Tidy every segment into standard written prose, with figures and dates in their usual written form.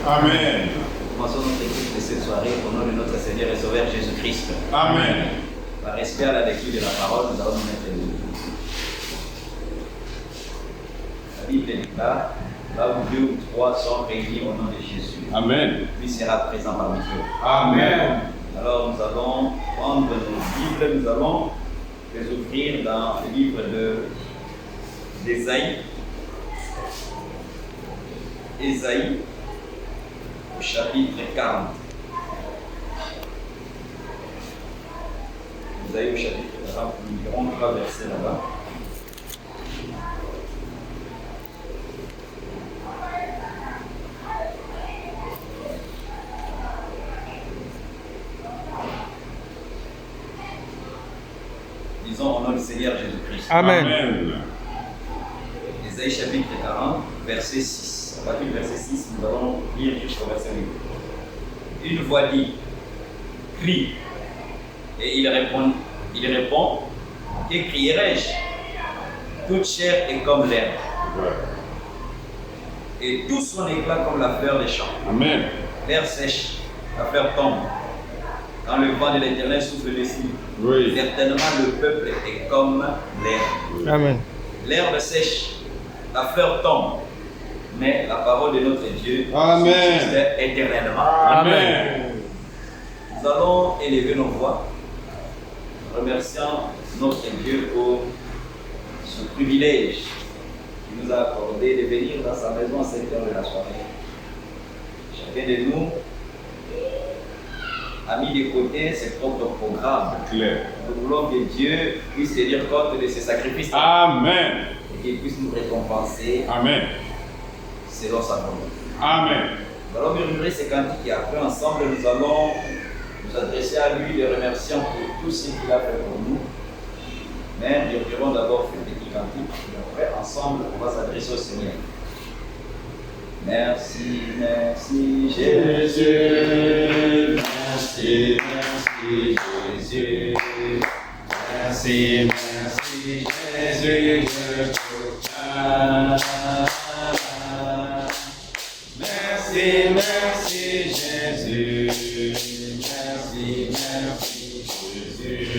Amen. Commençons notre étude de cette soirée au nom de notre Seigneur et Sauveur Jésus-Christ. Amen. Par respect à la lecture de la parole, nous allons nous mettre debout. La Bible déclare, là où 2 ou 3 sont réunis au nom de Jésus, Amen. lui sera présent parmi eux. Amen. Alors nous allons prendre nos Bibles, nous allons les ouvrir dans le livre d'Ésaïe. Ésaïe, au chapitre 40. Ésaïe au chapitre 40, nous lirons 3 versets là-bas. Disons au nom du Seigneur Jésus-Christ. Amen. Amen. Ésaïe chapitre 40, verset 6. À partir du verset 6, nous allons lire jusqu'au verset 8. Une voix dit, crie. Et il répond, que crierai-je? Toute chair est comme l'herbe, et tout son éclat comme la fleur des champs. Amen. L'herbe sèche, la fleur tombe. Quand le vent de l'Éternel souffle dessus, Oui. certainement le peuple est comme l'herbe. Amen. L'herbe sèche, la fleur tombe, mais la parole de notre Dieu Amen. subsiste éternellement. Amen. Nous allons élever nos voix, remerciant notre Dieu pour ce privilège qu'il nous a accordé de venir dans sa maison à cette heure de la soirée. Chacun de nous a mis de côté ses propres programmes. Clair. Nous voulons que Dieu puisse tenir compte de ses sacrifices Amen. et qu'il puisse nous récompenser Amen. selon sa volonté. Amen. Nous allons murmurer ces cantiques et après ensemble nous allons nous adresser à lui les remerciant pour tout ce qu'il a fait pour nous. Mais murmurons d'abord ce petit cantique et après ensemble on va s'adresser au Seigneur. Merci, merci Jésus. Merci, merci Jésus. Merci, merci Jésus. Merci, merci Jésus. Merci, merci Jésus.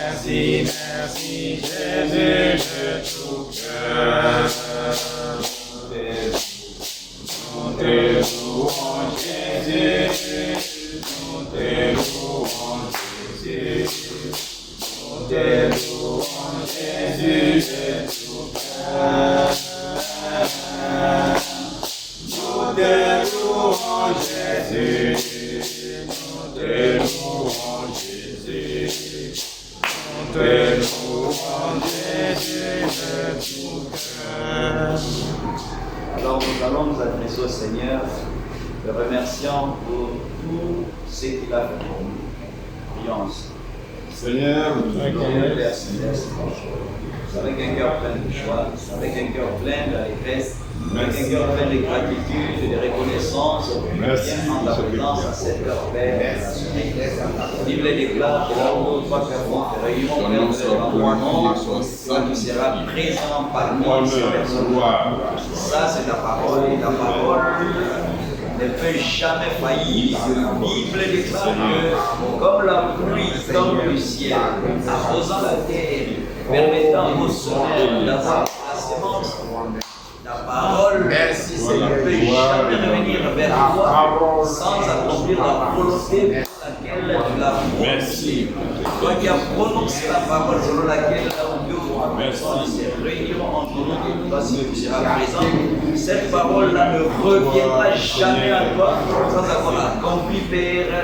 Merci, merci Jésus de tout cœur. Nous te louons Jésus. Nous te louons Jésus. Nous te louons Jésus de tout cœur. Nous te louons Jésus, nous te louons Jésus, nous te louons Jésus de tout cœur. Alors nous allons nous adresser au Seigneur, le remerciant pour tout ce qu'il a fait pour nous. Prions ensemble. Seigneur, nous te remercions. Père Céleste, avec un cœur plein de joie, avec un cœur plein d'allégresse, avec un cœur plein de gratitude et de reconnaissance pour bien en ta présence à cette heure, Père. Bible déclare que là où trois personnes se réunissent devant mon nom, toi tu seras présent parmi ces personnes. Ça c'est ta parole et ta parole ne peut jamais faillir. La Bible déclare que comme la pluie tombe du ciel, arrosant la terre, permettant au soleil d'avoir la semence, ta parole ne peut jamais revenir vers toi sans accomplir la volonté pour laquelle tu l'as prononcée. Toi qui as prononcé la parole selon laquelle là où Dieu se réuniront en ton nom, toi si tu seras présent, cette parole-là ne reviendra jamais à toi sans avoir accompli, Père.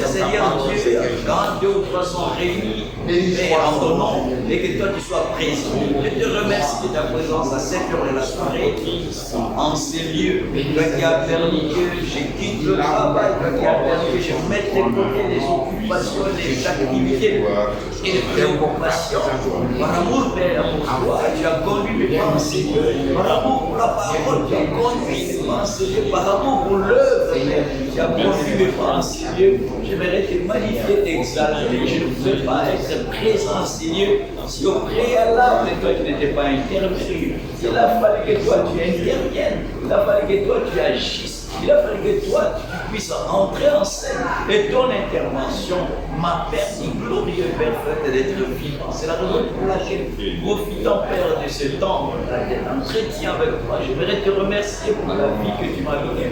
Seigneur Dieu, quand 2 ou 3 sont réunis, Père, en ton nom, et que toi tu sois présent. Je te remercie de ta présence à cette heure de la soirée, en ces lieux. Toi qui as permis que je quitte le travail, toi qui as permis que je mette de côté les occupations, les activités et les préoccupations. Par amour, Père, pour toi, tu as conduit mes pensées. Par amour pour la parole, tu as conduit mes pensées. Par amour pour l'œuvre, Père, tu as conduit mes pensées. J'aimerais te magnifier, t'exalter. Je ne pouvais pas être présent, Seigneur, si au préalable, toi, tu n'étais pas intervenu. Il a fallu que toi tu interviennes. Il a fallu que toi tu agisses. Il a fallu que toi tu puisses entrer en scène. Et ton intervention m'a permis, glorieux Père, d'être vivant. C'est la raison pour laquelle, profitant Père de ce temps d'entretien avec toi, je voudrais te remercier pour la vie que tu m'as donnée.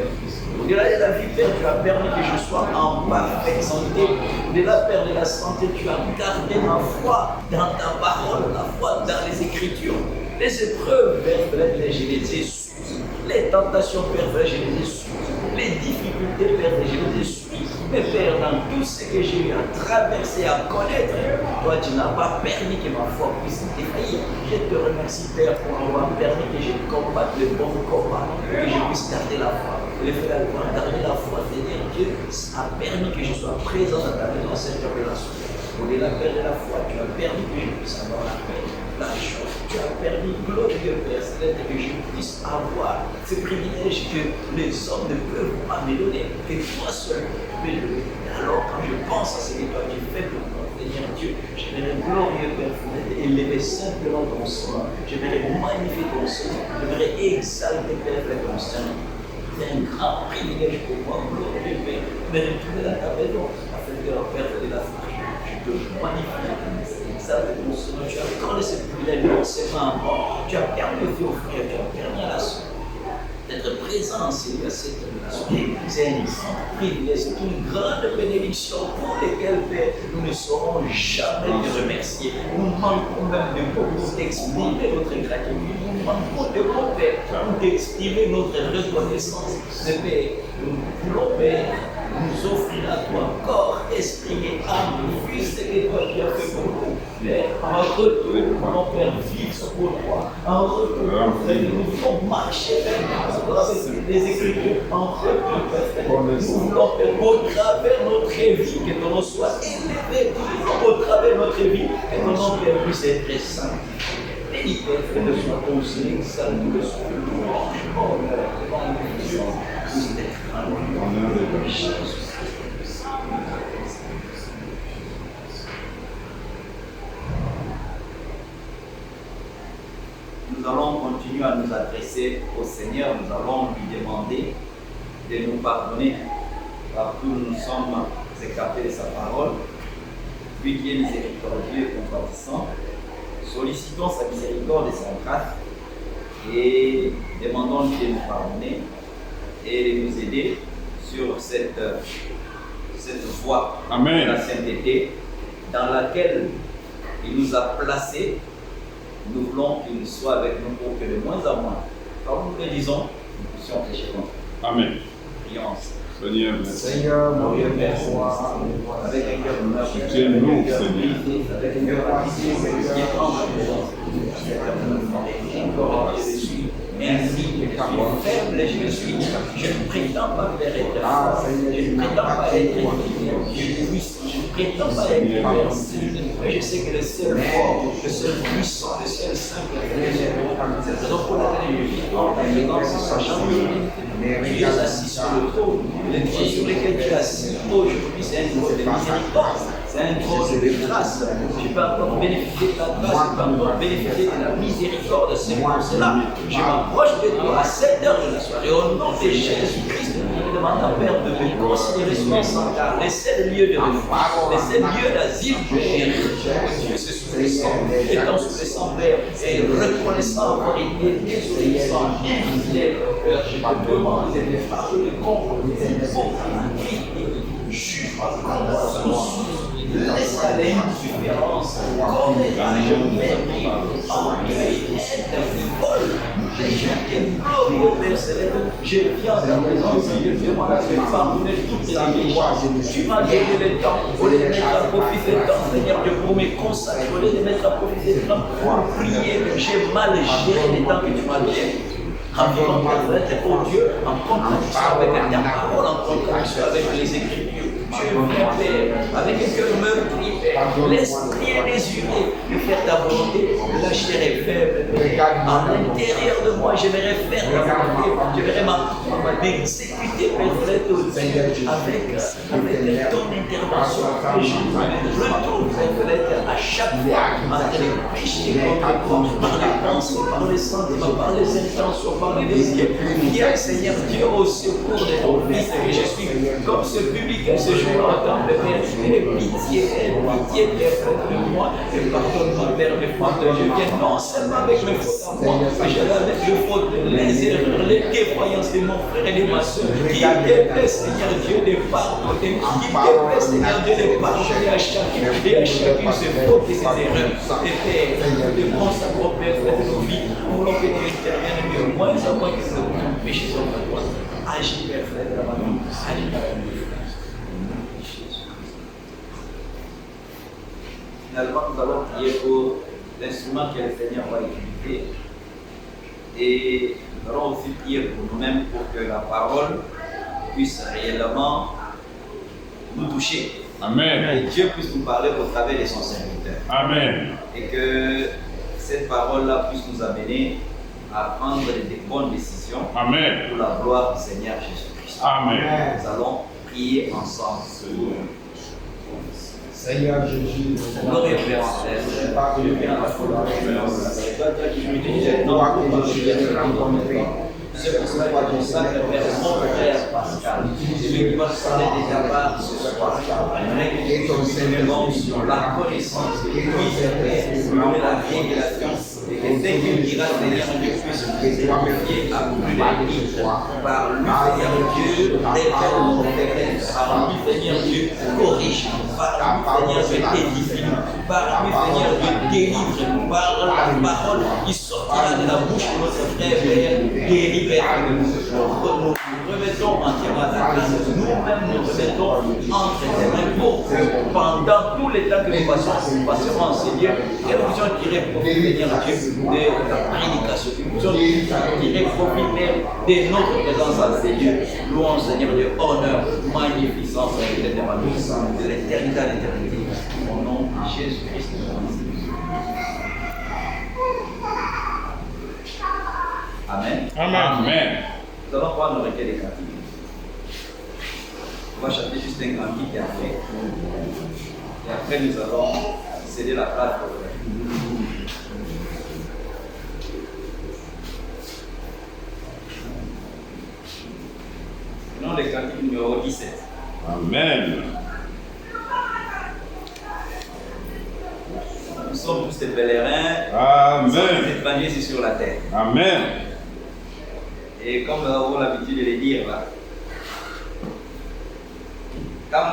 Au-delà de la vie, Père, tu as permis que je sois en parfaite santé. Au-delà, Père, de la santé, tu as gardé ma foi dans ta parole, la foi dans les Écritures. Les épreuves, Père, je les ai suivies. Les tentations, Père, je les ai suivies. Les difficultés, Père, je les ai suivies. Mais Père, dans tout ce que j'ai eu à traverser, à connaître, toi, tu n'as pas permis que ma foi puisse défaillir. Je te remercie, Père, pour avoir permis que je combatte le bon combat, que je puisse garder la foi. Le fait d'avoir gardé la foi, c'est-à-dire Dieu a permis que je sois présent dans ta maison, cette relation. Au-delà de la foi, tu as permis que je puisse avoir la paix, la joie. Tu as permis, glorieux Père Céleste, que je puisse avoir ce privilège que les hommes ne peuvent pas me donner, que toi seul peux le donner. Alors, quand je pense à ce que toi tu fais pour moi, Seigneur Dieu, j'aimerais, glorieux Père Céleste, élever simplement ton Seigneur. J'aimerais magnifier ton Seigneur. J'aimerais exalter Père ton Seigneur. C'est un grand privilège pour moi, glorieux Père, de retourner dans ta maison afin que la Père de la foi. Je te magnifie. Ça veut dire que tu as accordé ce privilège non seulement à moi, tu as permis aux frères, tu as permis à la soeur d'être présent en cette relation. C'est un grand privilège, c'est une grande bénédiction pour lesquelles, Père, nous ne saurons jamais te remercier. Nous manquons même de mots pour t'exprimer notre gratitude. Nous manquons de mots, Père, pour t'exprimer notre reconnaissance. Mais Père, nous voulons, Père, nous offrir à toi corps, esprit et âme, vu ce que toi tu as fait pour nous. Père, en retour, nous voulons faire vivre pour toi. En retour, nous voulons marcher avec les Écritures. En retour, nous voulons faire au travers notre vie, que ton nom soit élevé. Au travers notre vie, que ton nom puisse être saint. Et il peut faire de soi ton Seigneur, ça nous le soit. Franchement, devant nous, puisse être en nous. Nous allons continuer à nous adresser au Seigneur, nous allons lui demander de nous pardonner partout où nous sommes écartés de sa parole, lui qui est miséricordieux et compatissant. Sollicitons sa miséricorde et sa grâce et demandons-lui de nous pardonner et de nous aider sur cette voie Amen. de la sainteté dans laquelle il nous a placés. Nous voulons qu'il soit avec nous pour que de moins en moins, quand nous le disons, nous puissions pécher contre lui. Amen. Prions. Seigneur, merci. Seigneur, mon Dieu, Merci. Avec un cœur de Soutiens-nous, Seigneur. avec un cœur baptisé, qui est en présence. Merci, faible je suis. Je ne prétends pas faire être fort. Je ne prétends pas être puissant. Je ne prétends pas être percé. Mais je sais que le seul fort, le seul puissant, le seul saint, c'est la raison pour laquelle je vis dans la présence, sachant que tu es assis sur le trône. Le trône sur lequel tu es assis aujourd'hui, c'est un trône de miséricorde. C'est un trône de grâce. Je peux encore bénéficier de la grâce, je peux encore bénéficier de la miséricorde. C'est pour cela que je m'approche de toi à 7 heures de la soirée. Au nom de Jésus-Christ, je demande à Père de me considérer sur les standards, les 7 lieux de refuge, les 7 lieux d'asile. Dieu, c'est sous les sangs, étant sous les sangs, Père, et reconnaissant avoir été désobéissant, infidèle. Je te demande de me pardonner contre les faux, juge ma conscience. Laisse aller une différence, commérage, mépris, orgueil, haine, vol. Je viens dans la présence de Dieu, je demande à Dieu de pardonner toutes les négligences. Tu m'as donné le temps, au lieu de mettre à profit le temps, Seigneur Dieu, pour me consacrer, au lieu de mettre à profit le temps pour prier, j'ai mal géré les temps que tu m'as donné. En vivant pour être, oh Dieu, en contradiction avec ta parole, en contradiction avec les Écritures. Dieu vient, Père, avec un cœur meurtri, Père. L'esprit est désuré de faire ta volonté. La chair est faible, Père. À l'intérieur de moi, j'aimerais faire ta volonté. J'aimerais m'exécuter, Père, avec ton intervention. Et je retourne, Père, à chaque fois en train de pécher contre toi, par les pensées, par les sentiments, par les intentions, par les désirs. Viens, Seigneur Dieu, au secours de ton fils que je suis, comme ce public ce jour-là, entend, Père. Aie pitié, Père, de moi, et pardonne-moi, Père, mes fautes. Je viens non seulement avec mes fautes à moi, mais je viens avec les fautes, les erreurs, les défaillances de mon frère et de ma soeur, qui te plaît, Seigneur Dieu, de pardonner, qui te plaît, Seigneur Dieu, de pardonner à chacune ses fautes et ses erreurs. Et Père, de consacrer, Père, de nos vies, nous voulons que tu interviennes de moins en moins que nous péchés sur ta droite. Agis, Père, frère, de la main, agis, Père. Finalement, nous allons prier pour l'instrument que le Seigneur va utiliser. Et nous allons aussi prier pour nous-mêmes pour que la parole puisse réellement nous toucher. Amen. Et Dieu puisse nous parler au travers de son serviteur. Amen. Et que cette parole-là puisse nous amener à prendre des bonnes décisions. Amen. Pour la gloire du Seigneur Jésus-Christ. Amen. Nous allons prier ensemble. Seigneur Jésus, Gloire et Père Céleste, Dieu bien la foi, toi qui nous utilises, non, c'est pour cela que je consacre vers mon frère Pascal, celui qui va se parler des avares ce soir. J'aimerais que tu puisses sur la connaissance, que tu puisses donner la révélation, et que dès qu'il dira, Seigneur Dieu, puisse nous édifier à plus de limites. Par lui, Seigneur Dieu, révèle mon faiblesse. Par lui, Seigneur Dieu, corrige. Par lui, Seigneur Dieu, édifie. Par lui, Seigneur Dieu, délivre. Par la parole qui sortira de la bouche de notre frère, Père, délivre. Nous remettons entièrement ta grâce. Nous-mêmes nous remettons entre tes mains pour que pendant tout le temps que nous passerons en Seigneur, que nous puissions tirer profit, Seigneur Dieu, de ta prédication. Que nous puissions tirer profit de notre présence en Seigneur. Louons, Seigneur Dieu, honneur, magnificence de l'éternité à l'éternité. Au nom de Jésus-Christ. Amen. Amen. Nous allons prendre le recueil des cantiques. On va chanter juste un cantique et après nous allons céder la place pour le Prenons le cantique numéro 17. Amen. Nous sommes tous des pèlerins. Amen. Nous sommes des étrangers ici sur la terre. Amen. Et comme nous avons l'habitude de le dire là, quand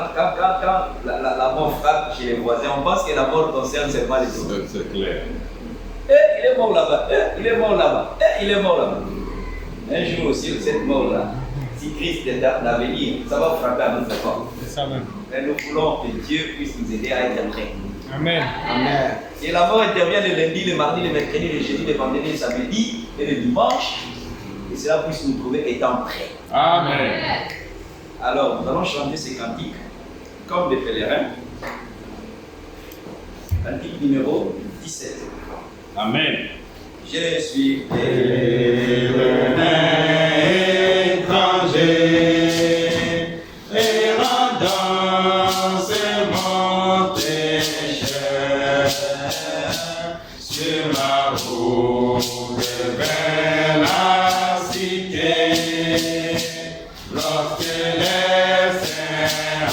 la mort frappe chez les voisins, on pense que la mort concerne seulement les autres. C'est clair. Il est mort là-bas, il est mort là-bas, il est mort là-bas. Un jour aussi, cette mort-là, si Christ est à l'avenir, ça va frapper à notre porte. Mais nous voulons que Dieu puisse nous aider à être prêts. Amen. Amen. Et la mort intervient le lundi, le mardi, le mercredi, le jeudi, le vendredi, le samedi et le dimanche. Et cela puisse nous trouver étant prêts. Amen. Alors, nous allons chanter ces cantiques comme des pèlerins. Cantique numéro 17. Amen. Je suis Pèlerin étranger, errant dans ce monde pécheur, sur ma route vers la cité, lorsque les saints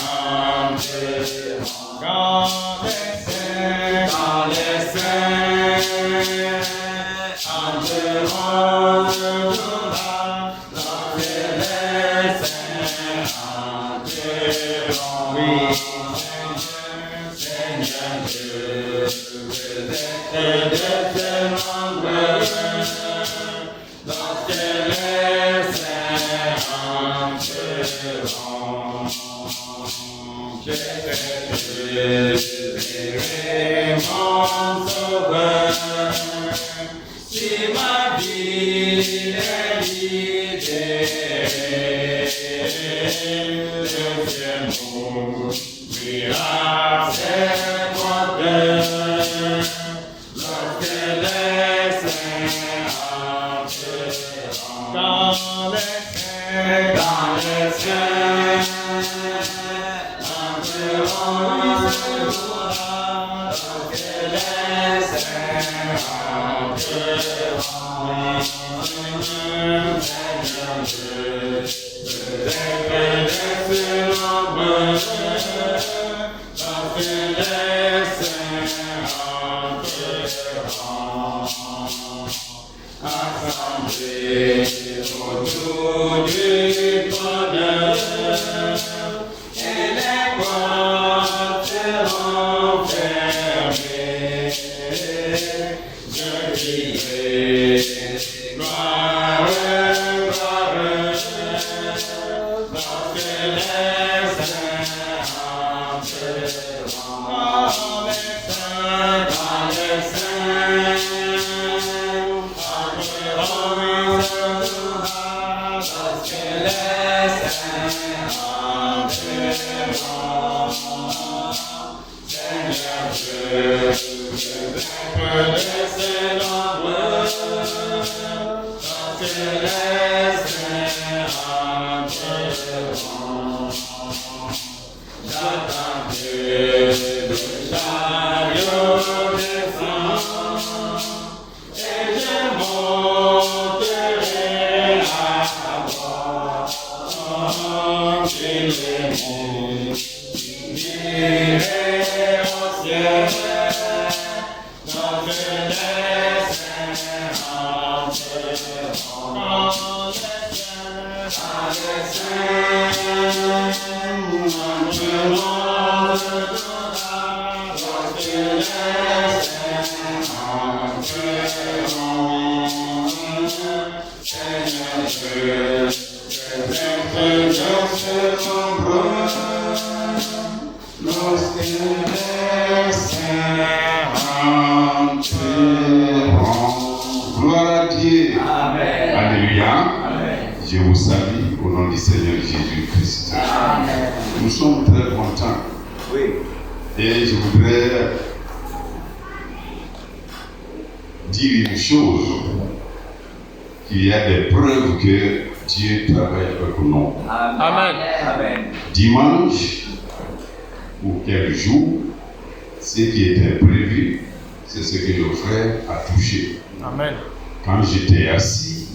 entreront, quand les saints entreront là, lorsque les saints entreront, oui, Seigneur Dieu, peut-être de ce monde, lorsque les saints entreront, je verrai mon sauveur, si ma vie est libre. Gloire à Dieu. Amen. Alléluia. Amen. Je vous salue au nom du Seigneur Jésus-Christ. Amen. Nous sommes très contents. Oui. Et je voudrais dire une chose, qu'il y a des preuves que Dieu travaille avec nous. Amen. Amen. Dimanche, ou quel jour, ce qui était prévu, c'est ce que le frère a touché. Amen. Quand j'étais assis,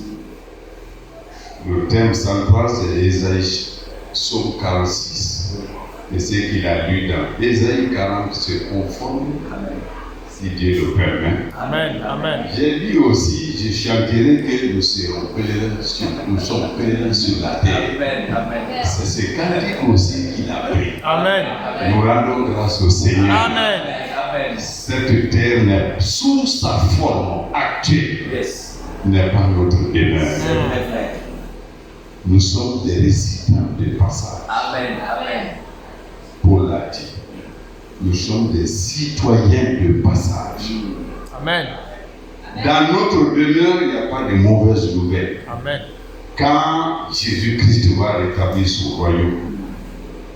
le thème central c'est Ésaïe, Psaume 46. Et ce qu'il a lu dans Ésaïe 40 se conforme, si Dieu le permet. Amen. Amen. J'ai lu aussi, je chanterai que nous sommes pèlerins sur la terre. Amen. Amen. C'est ce cantique aussi qu'il a pris. Amen. Nous rendons grâce au Seigneur. Amen. Amen. Cette terre n'est sous sa forme actuelle, Yes. n'est pas notre demeure. Amen. Nous sommes des résidents de passage. Amen. Amen. Paul l'a dit. Nous sommes des citoyens de passage. Amen. Dans notre demeure, il n'y a pas de mauvaises nouvelles. Amen. Quand Jésus-Christ va rétablir son royaume,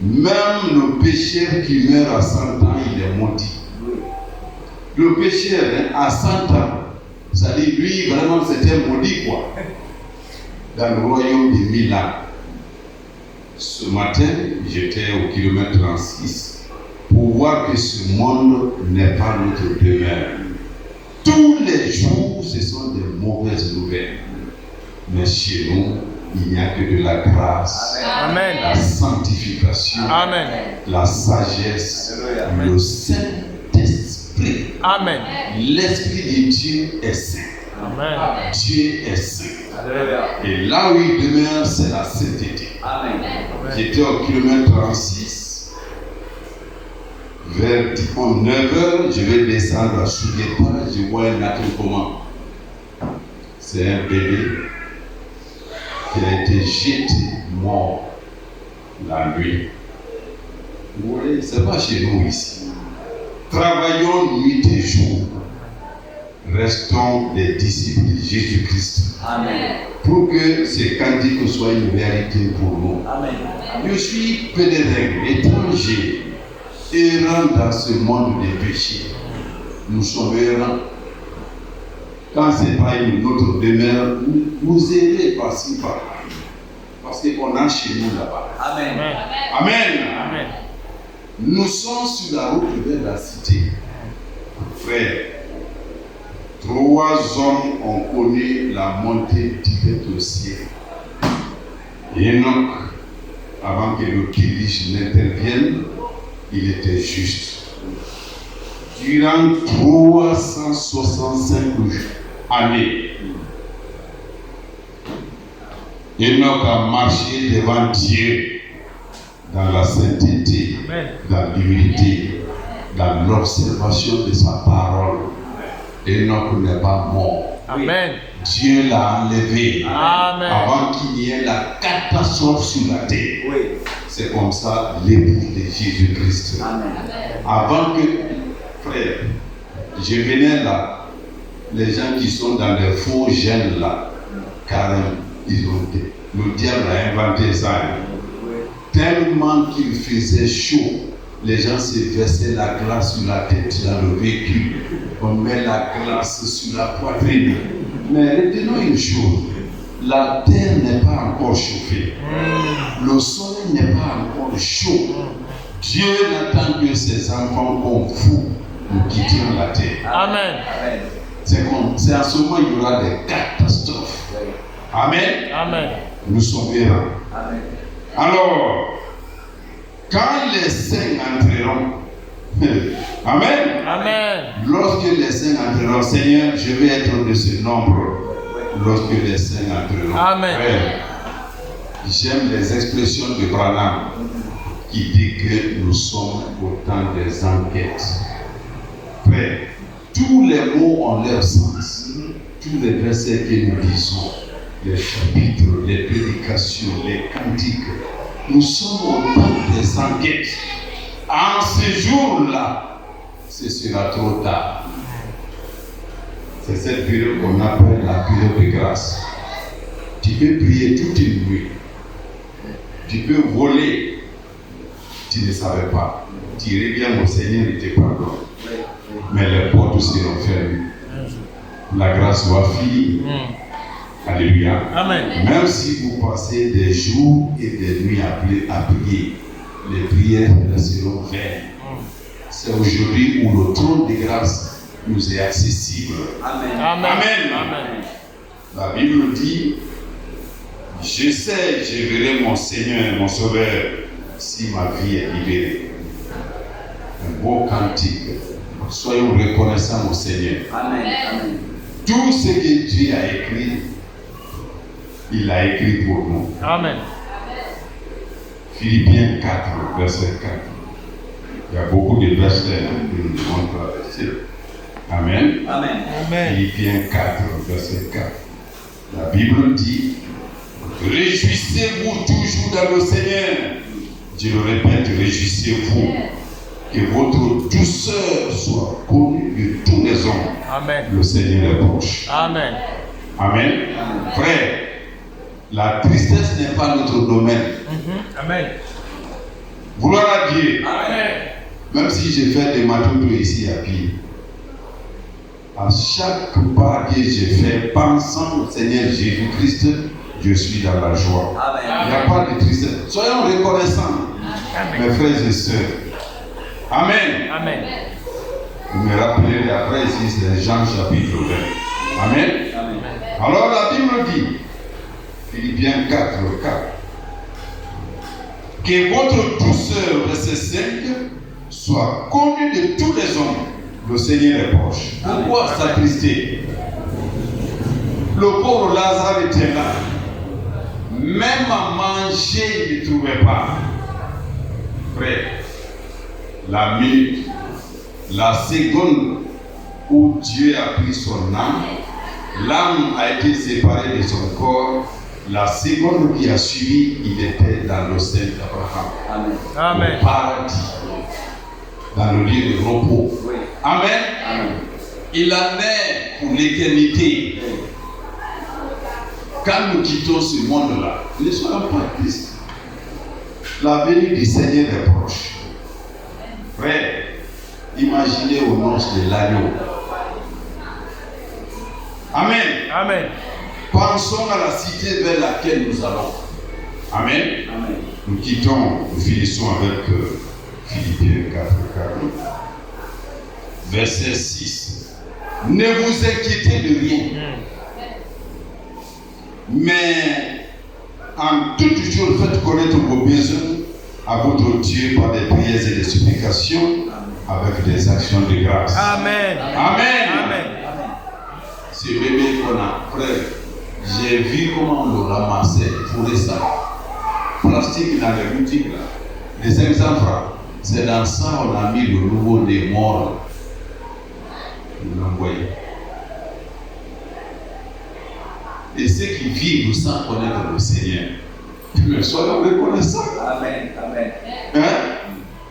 même le pécheur qui meurt à 100 ans, il est maudit. Le pécheur, à 100 ans, ça dit lui, vraiment, c'était maudit, quoi. Dans le royaume de Milan. Ce matin, j'étais au kilomètre 36 pour voir que ce monde n'est pas notre demeure. Tous les jours, ce sont des mauvaises nouvelles. Mais chez nous, il n'y a que de la grâce, Amen. la sanctification, Amen. la sagesse, le Saint-Esprit. Amen. L'Esprit de Dieu est saint. Amen. Dieu est saint. Alléluia. Et là où il demeure, c'est la sainteté. Amen. J'étais au kilomètre 36. Vers 9h, je vais descendre à Souguepa. Je vois un attroupement. C'est un bébé qui a été jeté mort la nuit. Vous voyez, ce n'est pas chez nous ici. Travaillons nuit et jour. restons des disciples de Jésus-Christ. Amen. Pour que ces cantiques soient une vérité pour nous. Amen. Je suis pèlerin, étranger, errant dans ce monde des péchés. Nous sommes errants. Quand ce n'est pas notre demeure, vous aidez par-ci par-là. Parce qu'on a chez nous là-bas. Amen. Amen. Amen. Nous sommes sur la route vers la cité. Frère, 3 hommes ont connu la montée directe au ciel. Enoch, avant que le Kirich n'intervienne, il était juste. Durant 365 années, Enoch a marché devant Dieu dans la sainteté, dans l'humilité, dans l'observation de sa parole. Enoch n'est pas mort. Amen. Dieu l'a enlevé. Amen. Avant qu'il y ait la catastrophe sur la terre. Oui. C'est comme ça l'époux de Jésus-Christ. Amen. Avant que, frère, je venais là, les gens qui sont dans les faux gènes là, carrément, ils ont été. Le diable a inventé ça. Tellement qu'il faisait chaud, les gens se versaient la glace sur la tête dans le véhicule. On met la glace sur la poitrine. Mais retenons une chose, la terre n'est pas encore chauffée. Le soleil n'est pas encore chaud. Dieu n'attend que ses enfants comme vous, nous quittions la terre. Amen. C'est à ce moment qu'il y aura des catastrophes. Amen. Amen. Nous sommes errants. Amen. Alors, quand les saints entreront, Amen. Amen. Lorsque les saints entreront, Seigneur, je vais être de ce nombre. Lorsque les saints entreront. Amen. Frère, j'aime les expressions de Branham qui dit que nous sommes au temps des enquêtes. Frère, tous les mots ont leur sens. Tous les versets que nous disons, les chapitres, les prédications, les cantiques, nous sommes au temps des enquêtes. En ce jour-là, ce sera trop tard. C'est cette période qu'on appelle la période de grâce. Tu peux prier toute une nuit. Tu peux voler. Tu ne savais pas. Tu reviens au Seigneur et te pardonne. Mais les portes seront fermées. La grâce va finir. Alléluia. Amen. Même si vous passez des jours et des nuits à prier, les prières seront vaines. C'est aujourd'hui où le trône de grâce nous est accessible. Amen. Amen. Amen. La Bible dit, je sais, je verrai mon Seigneur, mon Sauveur, si ma vie est libérée. Un beau cantique. Soyons reconnaissants au Seigneur. Amen. Amen. Tout ce que Dieu a écrit, il l'a écrit pour nous. Amen. Philippiens 4, verset 4. Il y a beaucoup de versets que nous devons traverser. Amen. Amen. Amen. Philippiens 4, verset 4. La Bible dit, réjouissez-vous toujours dans le Seigneur. Je le répète, réjouissez-vous. Que votre douceur soit connue de tous les hommes. Amen. Le Seigneur est proche. Amen. Amen. Frère, la tristesse n'est pas notre domaine. Amen. Gloire à Dieu. Amen. Même si je fais des matoutos ici à pied, à chaque pas que je fais, pensant au Seigneur Jésus-Christ, je suis dans la joie. Amen. Il n'y a pas de tristesse. Soyons reconnaissants, mes frères et sœurs. Amen. Amen. Vous me rappellerez après ici, c'est Jean chapitre 20. Amen. Amen. Alors la Bible dit, Philippiens 4, 4, que votre douceur, verset 5, soit connue de tous les hommes. Le Seigneur est proche. Pourquoi s'attrister? Le pauvre Lazare était là. Même à manger, il ne trouvait pas. Frère, la minute, la seconde où Dieu a pris son âme, l'âme a été séparée de son corps. La seconde qui a suivi, il était dans le sein d'Abraham. Amen. Amen. Au paradis, dans le lieu de repos. Oui. Amen. Amen. Il en est pour l'éternité. Quand nous quittons ce monde-là, ne soyons pas tristes. La venue du Seigneur est proche. Frère, imaginez aux noces de l'agneau. Amen. Amen. Pensons à la cité vers laquelle nous allons. Amen. Amen. Nous quittons, nous finissons avec Philippiens 4, verset 6. Ne vous inquiétez de rien, mais en toute chose faites connaître vos besoins à votre Dieu par des prières et des supplications avec des actions de grâce. Amen. Amen. Amen. Ce bébé qu'on a, frère, j'ai vu comment on le ramassait, fourrait ça. Plastique dans les boutiques là. Les 500 francs. C'est dans ça on a mis le nouveau des morts. Nous l'envoyons. Et ceux qui vivent sans connaître le Seigneur, mais soyons reconnaissants. Amen. Amen. Hein?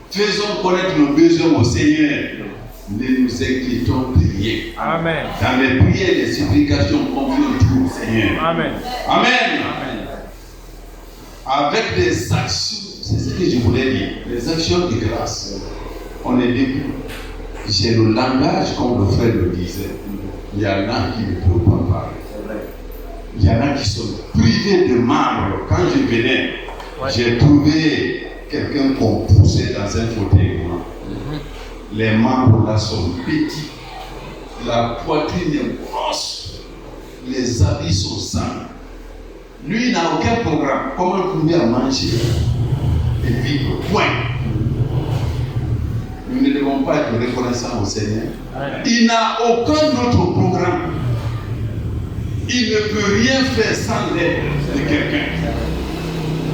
Faisons connaître nos besoins au Seigneur. Ne nous inquiétons de rien. Amen. Dans les prières et les supplications, confions tout au Seigneur. Amen. Amen. Amen. Avec des actions, c'est ce que je voulais dire, les actions de grâce. On est début. J'ai le langage, comme le frère le disait. Il y en a qui ne peuvent pas parler. C'est vrai. Il y en a qui sont privés de membres. Quand je venais, j'ai trouvé quelqu'un qu'on poussait dans un fauteuil. Les membres là sont petits. La poitrine est grosse. Les habits sont sains. Lui, il n'a aucun programme. Comment trouver à manger et vivre? Point. Nous ne devons pas être reconnaissants au Seigneur. Il n'a aucun autre programme. Il ne peut rien faire sans l'aide de quelqu'un.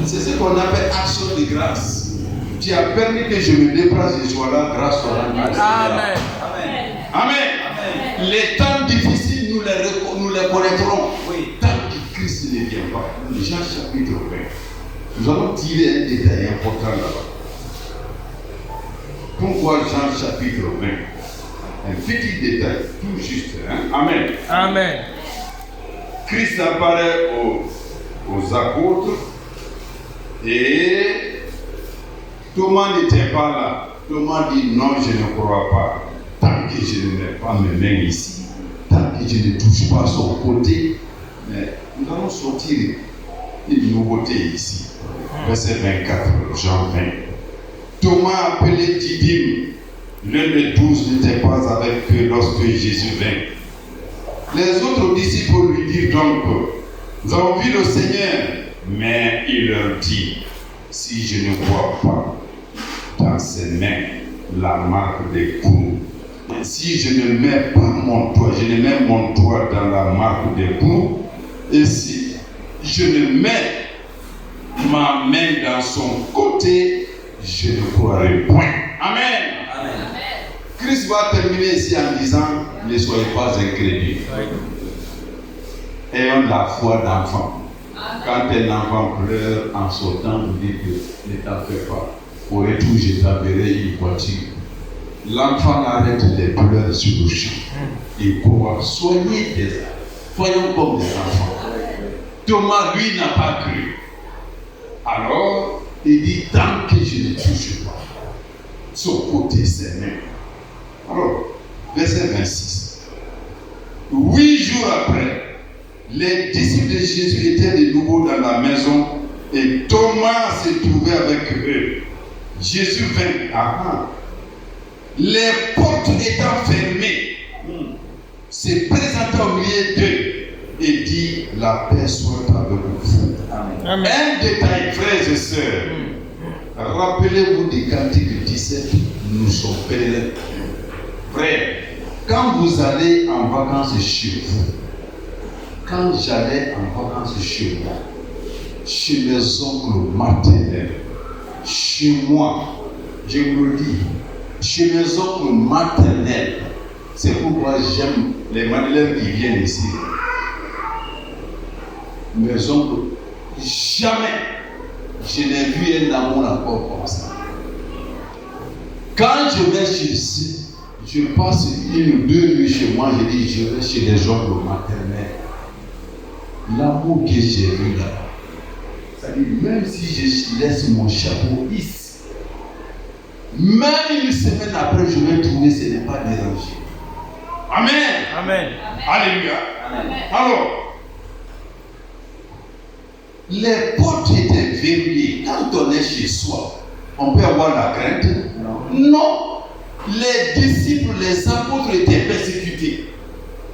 C'est ce qu'on appelle action de grâce. Tu as permis que je me déplace et je sois là grâce à la grâce. Amen. Amen. Amen. Les temps difficiles, nous les connaîtrons. Oui. Tant que Christ ne vient pas. Jean chapitre 20. Nous allons tirer un détail important là-bas. Pourquoi Jean chapitre 20? Un petit détail, tout juste. Hein? Amen. Amen. Christ apparaît aux apôtres et Thomas n'était pas là. Thomas dit non, je ne crois pas. Tant que je ne mets pas mes mains ici, tant que je ne touche pas son côté, mais nous allons sortir une nouveauté ici. Verset 24, Jean 20. Thomas appelé Didyme, l'un des 12 n'était pas avec eux lorsque Jésus vint. Les autres disciples lui dirent donc, nous avons vu le Seigneur, mais il leur dit, si je ne vois pas dans ses mains la marque des clous, et si je ne mets pas mon doigt, je ne mets mon doigt dans la marque des clous, et si je ne mets ma main dans son côté, je ne croirai point. Amen. Amen. Christ va terminer ici en disant, ne soyez pas incrédules. Ayons la foi d'enfant. Quand un enfant pleure en sautant, vous dites que ne t'en fais pas. Au retour, je t'enverrai une voiture. L'enfant arrête les pleurs sur le champ. Il croit. Soyons comme des enfants. Thomas, lui, n'a pas cru. Alors, il dit, tant que je ne touche pas son côté, ses mains. Alors, verset 26. 8 jours après, les disciples de Jésus étaient de nouveau dans la maison et Thomas se trouvait avec eux. Jésus vint. Les portes étant fermées, se présenta au milieu d'eux et dit, la paix soit avec vous. Amen. Un détail, frères et sœurs. Rappelez-vous des cantiques 17, nous sommes pèlerins. Frère, quand vous allez en vacances chez vous, quand j'allais en vacances chez moi, chez mes oncles maternels, chez moi, je vous le dis, chez mes oncles maternels, c'est pourquoi j'aime les Madeleines qui viennent ici. Mes oncles, jamais je n'ai vu un amour encore comme ça. Quand je vais chez ici, Je passe 1 ou 2 nuits chez moi, je dis, je vais chez les hommes de maternelle. L'amour que j'ai vu là, c'est-à-dire, même si je laisse mon chapeau ici, même une semaine après, je vais trouver ce n'est pas dérangé. Amen. Amen. Alléluia. Amen. Alors, les portes étaient verrouillées. Quand on est chez soi, on peut avoir la crainte? Non. Les disciples, les apôtres étaient persécutés.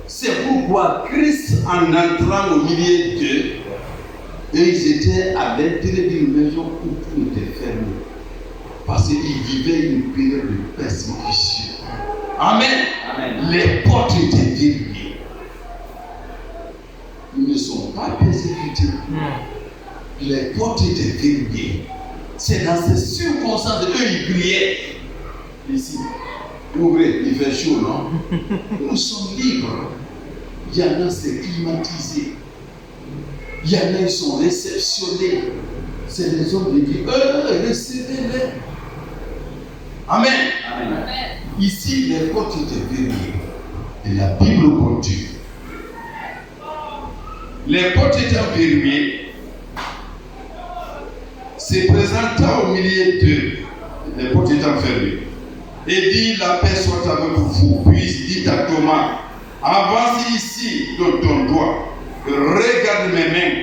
C'est pourquoi Christ, en entrant au milieu d'eux, ils étaient à l'intérieur d'une maison où tout était fermé. Parce qu'ils vivaient une période de persécution. Amen. Amen. Les portes étaient verrouillées. Ils ne sont pas persécutés. Les portes étaient verrouillées. C'est dans ces circonstances eux ils priaient. Ici, ouvrez, il fait chaud, non? Nous sommes libres. Il y en a, c'est climatisé. Il y en a, ils sont réceptionnés. C'est les hommes de Dieu. Recevez-les. Amen. Amen. Ici, les portes étaient verrouillées. Et la Bible continue. Les portes étant verrouillées, se présenta au milieu d'eux, les portes étant fermées, et dit, la paix soit avec vous. Puis dit à Thomas, avance ici de ton doigt, regarde mes mains,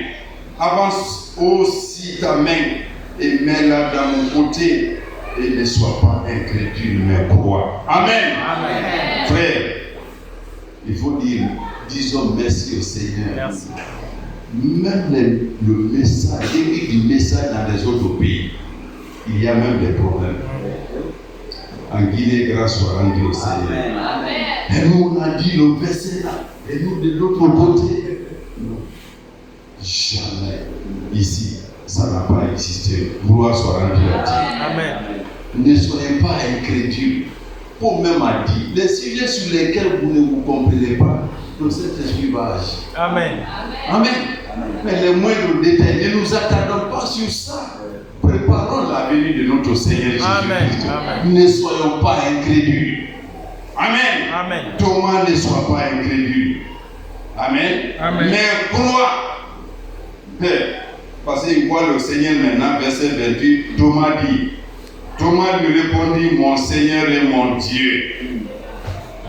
avance aussi ta main et mets-la dans mon côté, et ne sois pas incrédule, mais crois. Amen. Amen. Frère, il faut dire, disons merci au Seigneur. Merci. Même le message, l'évite du message dans les autres pays, il y a même des problèmes. En Guinée, grâce soit rendue au Seigneur. Amen. Et nous, on a dit le verset là, et nous de l'autre côté. Non. Jamais. Ici, ça n'a pas existé. Gloire soit rendue à Dieu. Amen. Ne soyez pas incrédules. Paul même a dit, les sujets sur lesquels vous ne vous comprenez pas, le Saint-Esprit va agir. Amen. Amen. Mais les moindres détails, ne nous attardons pas sur ça. Préparons la venue de notre Seigneur Jésus-Christ. Amen. Ne soyons pas incrédules. Amen. Amen. Thomas ne soit pas incrédule. Amen. Amen. Mais crois. Parce qu'il voit le Seigneur maintenant, verset 28, Thomas dit, Thomas lui répondit, mon Seigneur et mon Dieu.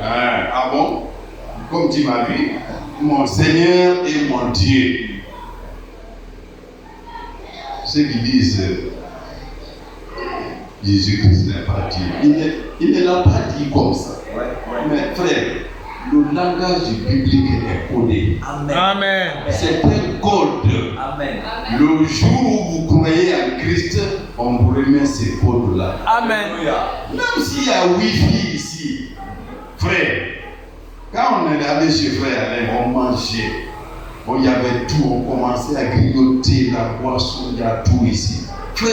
Ah bon? Comme tu m'as dit, mon Seigneur et mon Dieu. Ceux qui disent Jésus-Christ n'est pas Dieu. Il ne l'a pas dit comme ça. Mais frère, le langage biblique est codé. Amen. Amen. C'est un code. Amen. Le jour où vous croyez en Christ, on vous remet ces codes-là. Amen. Même s'il y a Wi-Fi ici, frère, quand on est allé chez frère Alain, on mangeait. Il y avait tout, on commençait à grignoter la boisson, il y a tout ici. Frère,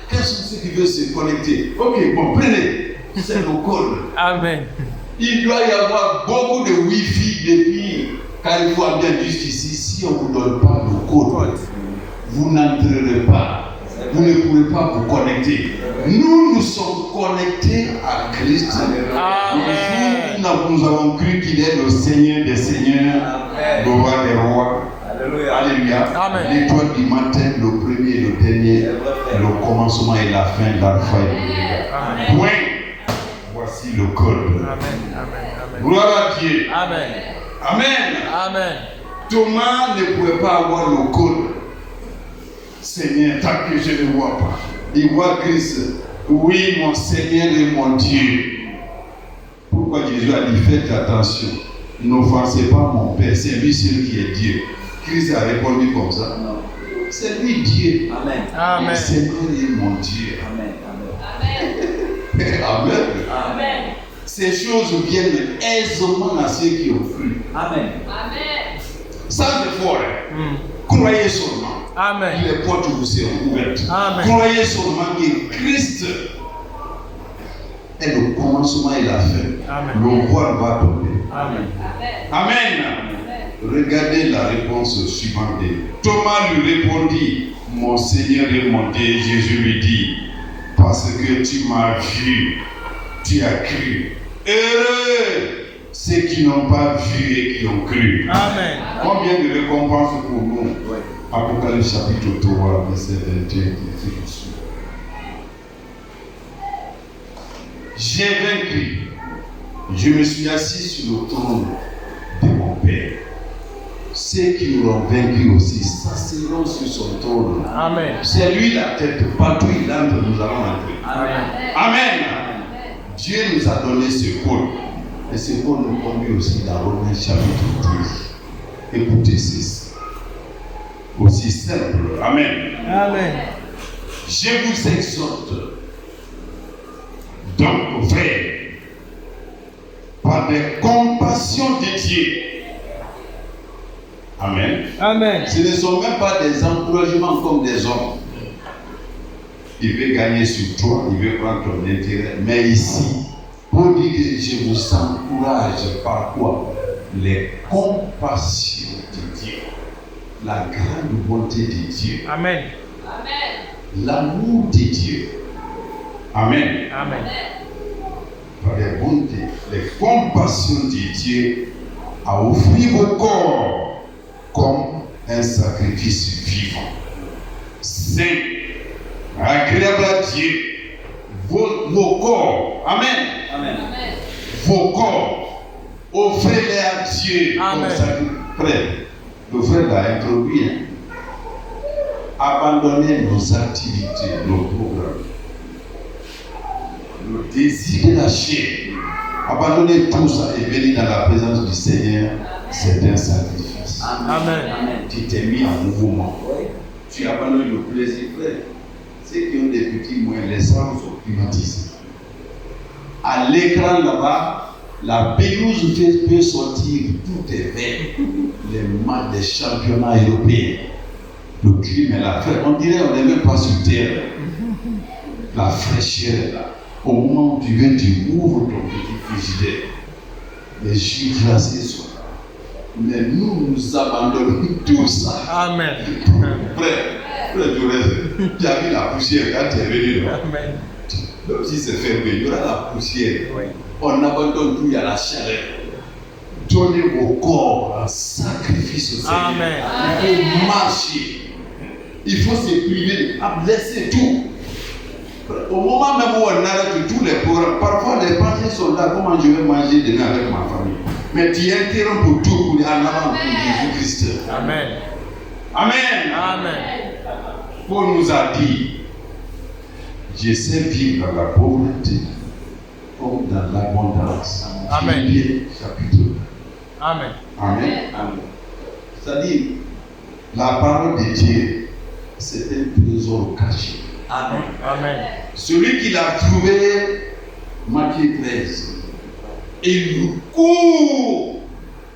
qu'est-ce qui veut se connecter? Ok, bon, prenez. C'est le code. Amen. Il doit y avoir beaucoup de Wi-Fi depuis Californie juste ici. Si on ne vous donne pas le code, vous n'entrerez pas. Vous ne pourrez pas vous connecter. Nous sommes connectés à Christ. Amen. Nous avons cru qu'il est le Seigneur des Seigneurs, le roi des rois. Alléluia. Alléluia. Amen. L'étoile du matin, le premier et le dernier, le commencement et la fin, l'alpha et l'oméga. Amen. Point. Voici le code. Amen. Amen. Gloire à Dieu. Amen. Amen. Amen. Thomas ne pouvait pas avoir le code. Seigneur, tant que je ne vois pas. Il voit Christ. Oui, mon Seigneur et mon Dieu. Pourquoi Jésus a dit, faites attention. N'offensez pas mon Père. C'est lui seul qui est Dieu. Christ a répondu comme ça. C'est lui Dieu. Amen. Amen. Mon Seigneur et mon Dieu. Amen. Amen. Amen. Ces choses viennent aisément à ceux qui ont cru. Amen. Sans effort. Croyez seulement. Amen. Les portes vous seront ouvertes. Amen. Croyez seulement que Christ est le commencement et la fin. Amen. Le voile va tomber. Amen. Amen. Regardez la réponse suivante. Thomas lui répondit, mon Seigneur et mon Dieu. Jésus lui dit, parce que tu m'as vu, tu as cru. Heureux ceux qui n'ont pas vu et qui ont cru. Amen. Combien de récompenses pour nous? Oui. Apocalypse chapitre 3, verset 21. J'ai vaincu. Je me suis assis sur le trône de mon Père. Ceux qui l'auront vaincu aussi s'asseront sur son trône. Amen. C'est lui la tête. Partout il entre, nous allons entrer. Amen. Amen. Dieu nous a donné ce code. Et ce code nous conduit aussi dans Romains chapitre 12. Écoutez ceci. Aussi simple. Amen. Amen. Je vous exhorte, donc frères, par des compassions de Dieu. Amen. Amen. Ce ne sont même pas des encouragements comme des hommes. Il veut gagner sur toi, il veut prendre ton intérêt. Mais ici, pour dire que je vous encourage par quoi? Les compassions de Dieu. La grande bonté de Dieu. Amen. L'amour de Dieu. Amen. Amen. Par les bontés, les compassions de Dieu à offrir vos corps comme un sacrifice vivant, saint, agréable à Dieu. Vos corps, amen. Amen. Vos corps, offrez-les à Dieu Amen. comme sacrifice. Frère, le frère l'a introduit. Abandonner nos activités, nos programmes, le désir de la chair, abandonner tout ça et venir dans la présence du Seigneur, c'est un sacrifice. Amen. Amen. Tu t'es mis en mouvement. Oui. Tu abandonnes le plaisir, frère. Ceux qui ont des petits moyens, les salles sont climatisées. À l'écran là-bas, la pelouse peut sortir, tout est vert. Les matchs des championnats européens. Le climat est là. Frère, on dirait qu'on n'est même pas sur terre. La fraîcheur est là. Au moment où tu viens, tu ouvres ton petit frigidaire. Les jus glacés sont là. Mais nous abandonnons tout ça. Amen. Frère, tu as vu la poussière quand tu es venu là. Amen. Même si c'est fermé, il y aura la poussière. Oui. On abandonne tout, il y a la chaleur. Donnez vos corps en sacrifice au Seigneur. Amen. Il faut marcher. Il faut se priver, laisser tout. Au moment même où on arrête tous les programmes, parfois les pensées sont là, comment je vais manger demain avec ma famille. Mais tu interromps pour tout, pour aller en avant pour Jésus-Christ. Amen. Amen. Amen. Paul nous a dit, je sais vivre dans la pauvreté comme dans l'abondance. Amen. Philippiens, chapitre 1. Amen. Amen. Amen. C'est-à-dire, la parole de Dieu, c'est un trésor caché. Amen. Amen. Celui qui l'a trouvé, Matthieu 13, il court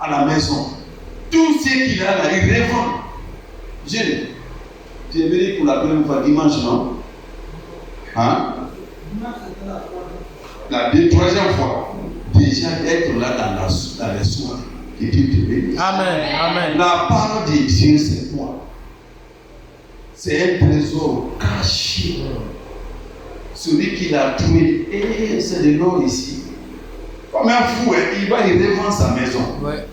à la maison. Tout ce qu'il a là, il revend. Jeune, tu es venu pour la première fois dimanche, non? Hein? La troisième fois, déjà être là dans les soins, que Dieu te bénisse. Amen. Amen. La parole de Dieu, c'est quoi? C'est un trésor caché. Celui qui l'a trouvé, et c'est de l'or ici. Comme un fou, il va y revendre sa maison. Ouais.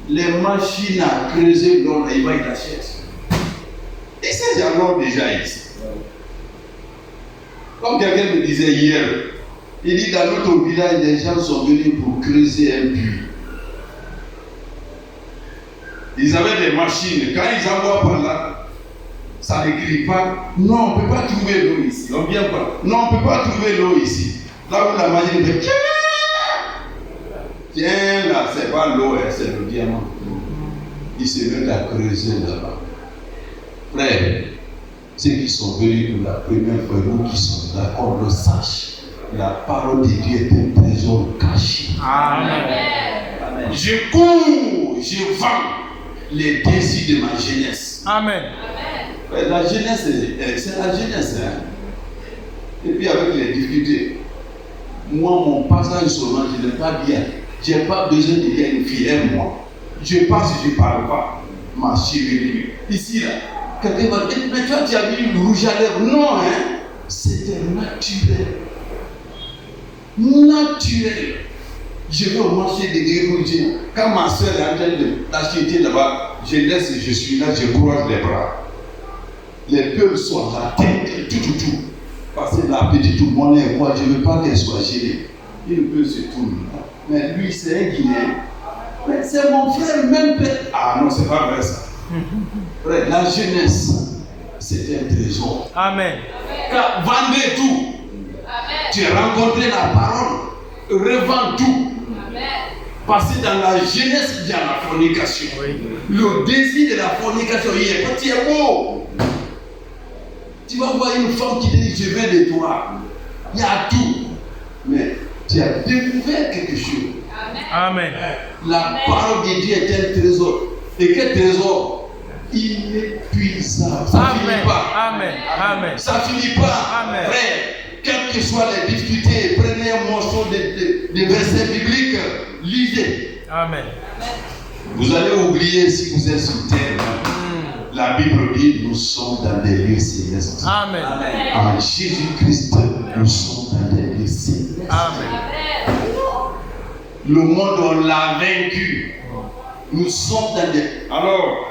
Les machines à creuser l'or, il va y l'achète. Et c'est déjà l'or déjà ici. Comme quelqu'un me disait hier, il dit dans notre village, les gens sont venus pour creuser un puits. Ils avaient des machines. Quand ils envoient par là, ça ne crie pas. Non, on ne peut pas trouver l'eau ici. On vient pas. Non, on ne peut pas trouver l'eau ici. Là où la machine fait tiens, là, c'est pas l'eau, c'est le diamant. Ils se mettent à creuser là-bas. Frère, ceux qui sont venus pour la première fois, nous qui sommes d'accord, le sachent. La parole de Dieu est un trésor caché. Amen. Amen. Je cours, je vends les désirs de ma jeunesse. Amen. La jeunesse, c'est la jeunesse. Hein? Et puis avec les difficultés, moi, mon passage seulement, je n'ai pas bien. Je n'ai pas besoin de dire une fille, aime-moi. Je passe, je ne parle pas. Ma chérie, ici, là. Quelqu'un va dire, mais toi, tu as mis le rouge à lèvres. Non, hein. C'était naturel. Naturel. Je vais au marché de Guérou. Quand ma soeur est en train d'acheter là-bas, je laisse, je suis là, je croise les bras. Les peuples sont là, tout. Parce que la petite monnaie, moi, je ne veux pas qu'elle soit gênée. Une peu se tourne. Mais lui, c'est un Guinéen. Mais c'est mon frère, même père. Ah non, c'est pas vrai ça. Frère, la jeunesse, c'est un trésor. Amen. Car vendez tout. Tu as rencontré la parole, revends tout. Parce que dans la jeunesse, il y a la fornication. Le désir de la fornication, il est petit et beau. Tu vas voir une femme qui dit je veux de toi. Il y a tout. Mais tu as découvert quelque chose. Amen. La parole de Dieu est un trésor. Et quel trésor? Inépuisable. Ça ne finit pas. Amen. Amen. Ça ne finit pas. Amen. Frère, quelles que soient les difficultés, prenez un morceau de versets bibliques, lisez. Amen. Vous allez oublier si vous êtes sur terre. La Bible dit nous sommes dans des lieux célestes. Amen. En Jésus-Christ, nous sommes dans des lieux célestes. Amen. Le monde, on l'a vaincu. Nous sommes dans des... Alors,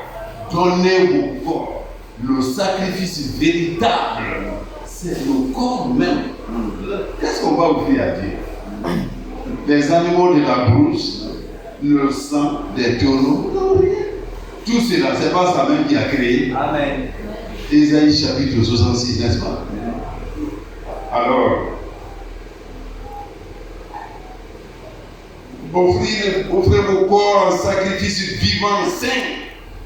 donnez vos corps. Le sacrifice véritable, c'est le corps même. Qu'est-ce qu'on va offrir à Dieu? Les animaux de la brousse, le sang des taureaux, non, rien. Tout cela, c'est pas ça même qui a créé. Amen. Ésaïe chapitre 66, n'est-ce pas? Alors, offrez vos corps en sacrifice vivant, saint,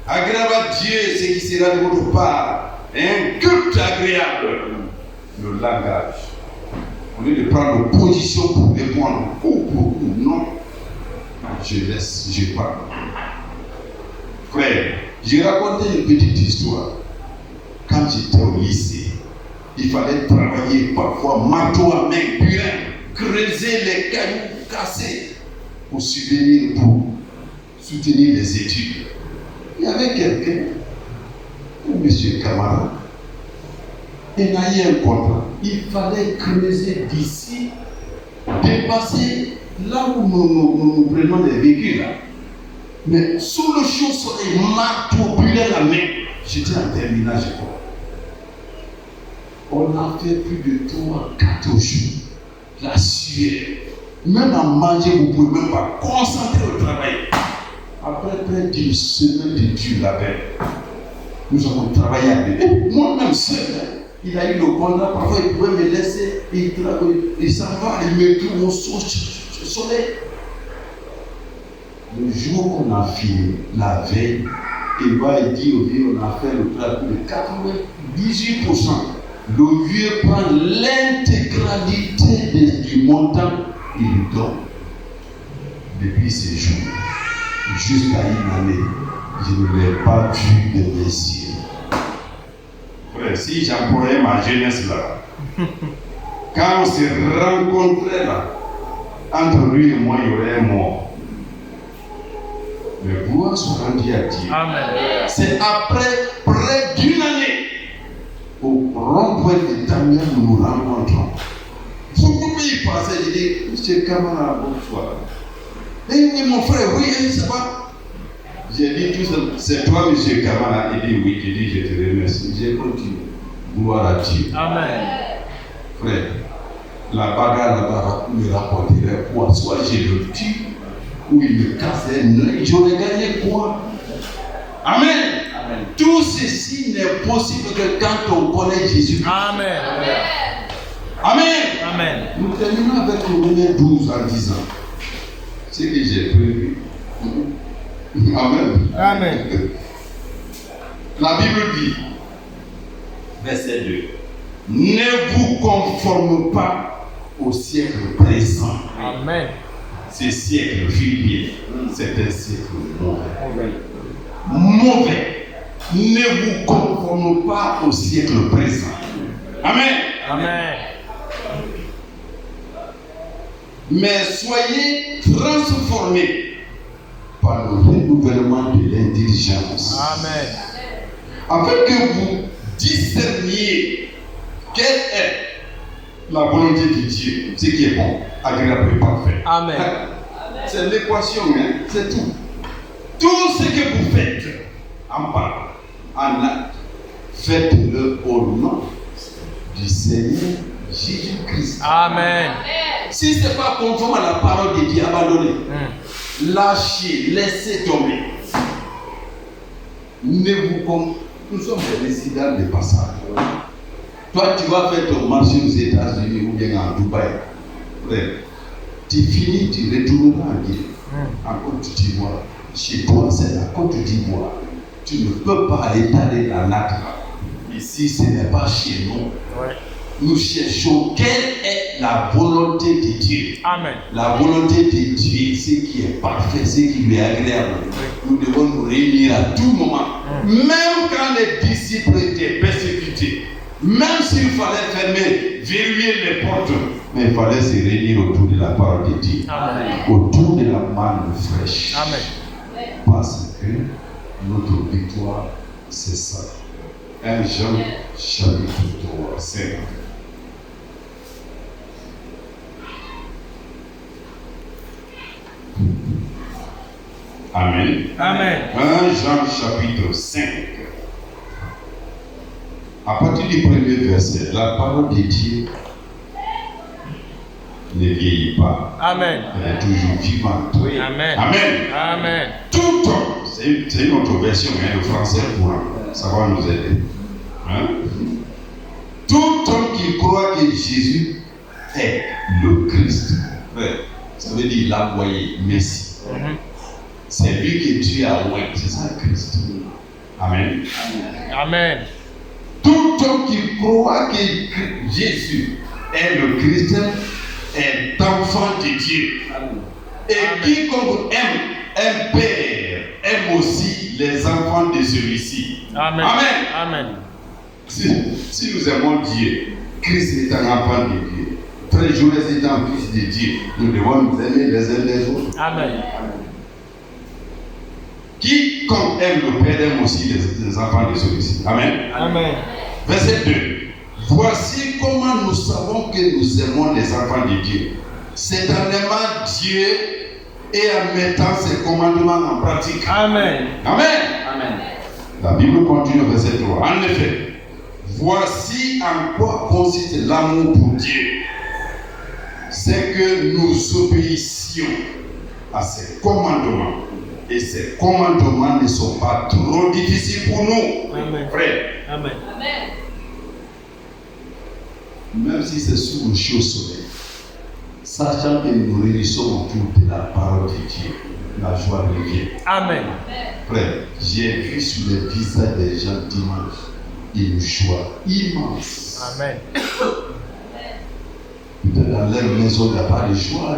agréable à Dieu, ce qui sera de votre part, un culte agréable. Le langage. Au lieu de prendre position pour répondre, ou non, je laisse, je parle. Frère, j'ai raconté une petite histoire. Quand j'étais au lycée, il fallait travailler parfois marteau à main, purin, creuser les cailloux, casser pour soutenir les études. Il y avait quelqu'un, monsieur Camara, il a eu un contrat. Il fallait creuser d'ici, dépasser là où nous prenons des véhicules. Là. Mais sous le chaud soleil, marteau, brûlait la main. J'étais en terminale, je crois. On a fait plus de 3-4 jours. La sueur. Même à manger, vous ne pouvez même pas concentrer au travail. Après près d'une semaine de Dieu là-bas, nous avons travaillé avec lui. Moi-même seul, il a eu le contrat. Parfois, il pouvait me laisser. Il s'en va, il me trouve au soleil. Le jour qu'on a fini, la veille, il va dire au vieux, on a fait le travail de 98%. Le vieux prend l'intégralité du montant, il donne. Depuis ces jours, jusqu'à une année, je ne l'ai pas vu de mes yeux. Frère, si j'employais ma jeunesse là, quand on s'est rencontrés là, entre lui et moi, il y aurait un mort. Mais gloire soit rendue à Dieu. Amen. C'est après près d'une année au rond-point de Damien nous nous rencontrons. Vous pouvez y passer, il dit, monsieur Kamara, bonsoir. Et il dit, mon frère, oui, ça va. J'ai dit tout ça, c'est toi, monsieur Kamara. Il dit, oui, il dit, je te remercie. J'ai continué. Gloire à Dieu. Amen. Frère, la bagarre là-bas me rapporterait quoi? Soit je le tue, ou il me casse un œil, j'aurais gagné quoi? Amen. Amen. Tout ceci n'est possible que quand on connaît Jésus. Amen. Amen. Amen. Nous terminons avec Romains 12 en disant ce que j'ai prévu. Amen. Amen. La Bible dit, verset 2, ne vous conformez pas au siècle présent. Amen. Ce siècle fini, c'est un siècle mauvais. Mauvais. Ne vous conformez pas au siècle présent. Amen. Amen. Mais soyez transformés par le renouvellement de l'intelligence. Amen. Afin que vous discerniez quelle est la volonté de Dieu, ce qui est bon, agréable et parfait. Amen. c'est l'équation, hein, c'est tout. Tout ce que vous faites en parole, en acte, faites-le au nom du Seigneur Jésus-Christ. Amen. Si ce n'est pas conforme à la parole de Dieu, abandonnez. Lâchez, laissez tomber. Nous sommes des résidents de passage. Toi, tu vas faire ton marché aux États-Unis ou bien en Dubaï. Frère, tu finis, tu retourneras en Guinée, en Côte d'Ivoire. Chez toi, c'est la Côte d'Ivoire. Tu ne peux pas étaler la nacre. Ici, ce n'est pas chez nous. Ouais. Nous cherchons quelle est la volonté de Dieu. Amen. La volonté de Dieu, ce qui est parfait, ce qui lui est agréable. Nous devons nous réunir à tout moment. Même quand les disciples étaient persécutés, même s'il fallait fermer, verrouiller les portes, mais il fallait se réunir autour de la parole de Dieu. Amen. Autour de la manne fraîche. Amen. Parce que notre victoire, c'est ça. 1 Jean chapitre 3, 5. Amen. Amen. 1 Jean chapitre 5. À partir du premier verset, la parole de Dieu ne vieillit pas. Amen. Elle est toujours vivante. Oui. Amen. Amen. Amen. Tout homme, c'est une autre version, hein, le français pour ça va nous aider. Hein? Tout homme qui croit que Jésus est le Christ, ça veut dire l'envoyé, Messie. C'est lui que Dieu a oint, c'est ça le Christ. Amen. Amen. Tout homme qui croit que Jésus est le Christ est enfant de Dieu. Et quiconque aime père, aime aussi les enfants de celui-ci. Amen. Amen. Amen. Si nous aimons Dieu, Christ est un enfant de Dieu, Frère Joël est un fils de Dieu, nous devons nous aimer les uns les autres. Amen. Quiconque aime le Père aime aussi les enfants de celui-ci. Amen. Amen. Verset 2. Voici comment nous savons que nous aimons les enfants de Dieu. C'est en aimant Dieu et en mettant ses commandements en pratique. Amen. Amen. Amen. La Bible continue au verset 3. En effet, voici en quoi consiste l'amour pour Dieu. C'est que nous obéissions à ses commandements. Et ces commandements ne sont pas trop difficiles pour nous. Amen. Frère. Amen. Même si c'est sous le chaud soleil, sachant que nous réunissons autour de la parole de Dieu, la joie revient. Amen. Frère, j'ai vu sur les visages des gens dimanche une joie immense. Amen. Peut-être dans leur maison, il n'y a pas de joie,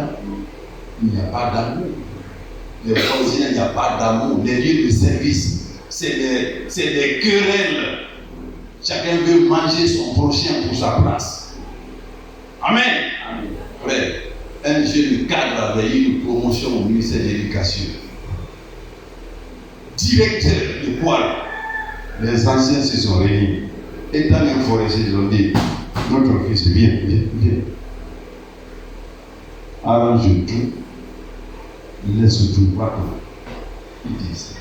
il n'y a pas d'amour. Les voisins, il n'y a pas d'amour. Les lieux de service, c'est des querelles. Chacun veut manger son prochain pour sa place. Amen. Amen. Frère, un jeune cadre avait eu une promotion au ministère de l'Éducation. Directeur de poil. Les anciens se sont réunis. Étant informés, ils ont dit, notre fils, viens. Arrange tout. Laisse tout voir. Ils disent,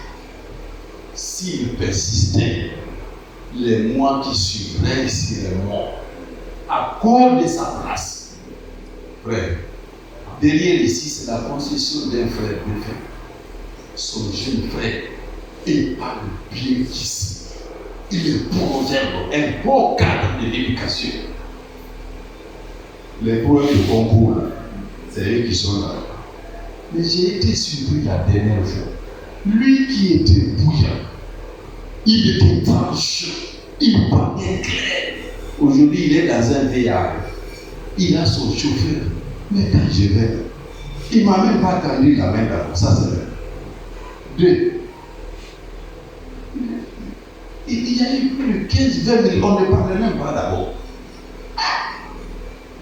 s'il persistait, les mois qui suivraient, il serait mort à cause de sa place. Frère, derrière ici, c'est la concession d'un frère de frère. Son jeune frère, il parle bien qu'ici. Il est proverbe, un beau cadre de l'éducation. Les problèmes de concours, c'est eux qui sont là. Mais j'ai été surpris la dernière fois. Lui qui était bouillant, il était tranchant, il parlait clair. Aujourd'hui, il est dans un VR. Il a son chauffeur. Mais quand je vais, il ne m'a même pas tendu la main d'abord. Ça, c'est vrai. 2. Il y a eu plus de 15-20 000. On ne parlait même pas d'abord.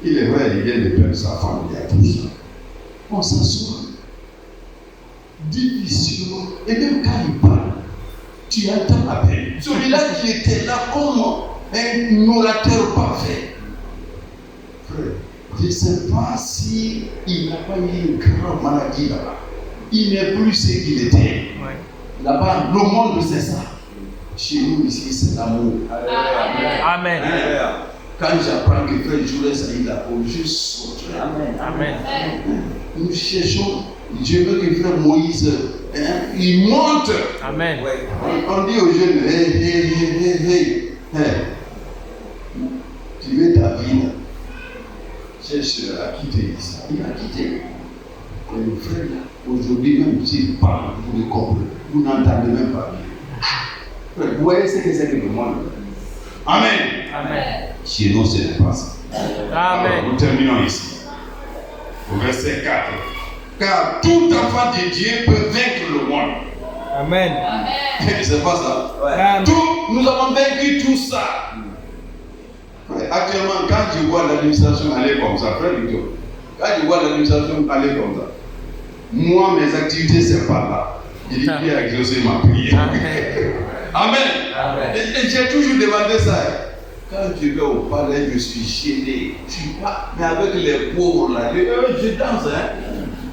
Il est vrai, il vient de perdre sa femme, il y a tout ça. On s'assoit. Difficilement. Et même quand il parle, tu entends la peine. Celui-là qui était là comme un orateur parfait. Frère, je ne sais pas si il n'a pas eu une grande maladie là-bas. il n'est plus ce qu'il était. Ouais. Là-bas, le monde, c'est ça. Chez nous, ici, c'est l'amour. Amen. Quand j'apprends que Frère Jules a eu la peau, je saute. Amen. Nous cherchons, je veux que Frère Moïse, il monte. Amen. On dit aux jeunes, hey, tu veux ta vie là. Cherche à quitter ici. Il a quitté. Et le frère là, aujourd'hui même s'il parle, vous le comprenez. Vous n'entendez même pas bien. Vous voyez ce que c'est que le monde. Amen. Amen. Chez nous, ce n'est pas ça. Alors, Amen. nous terminons ici. Au verset 4. Car tout enfant de Dieu peut vaincre le monde. Amen. C'est pas ça. Amen. Tout, nous avons vaincu tout ça. Actuellement, quand je vois l'administration aller comme ça, frère Victor, quand je vois l'administration aller comme ça, moi, mes activités, c'est pas là. Il dit qu'il a exaucé ma prière. Amen. Amen. Et j'ai toujours demandé ça. Quand je vais au palais, je suis gêné. Je suis pas, mais avec les pauvres là, je danse.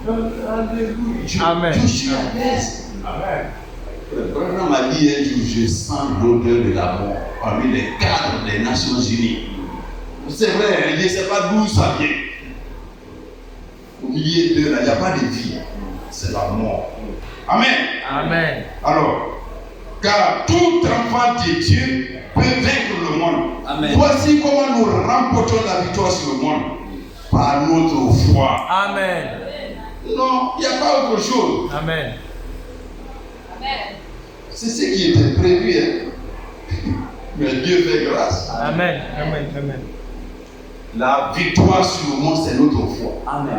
Alléluia. Amen. Je suis à l'aise. Amen. Branham m'a dit un jour, je sens l'odeur de la mort parmi les cadres des Nations Unies. C'est vrai, je ne sais pas d'où ça vient. Au milieu d'eux, il n'y a pas de vie. C'est la mort. Amen. Amen. Alors, car tout enfant de Dieu peut vaincre le monde. Amen. Voici comment nous remportons la victoire sur le monde. Par notre foi. Amen. Non, il n'y a pas autre chose. Amen. C'est ce qui était prévu. Mais Dieu fait grâce. Amen. Amen. Amen. La victoire sur le monde, c'est notre foi. Amen.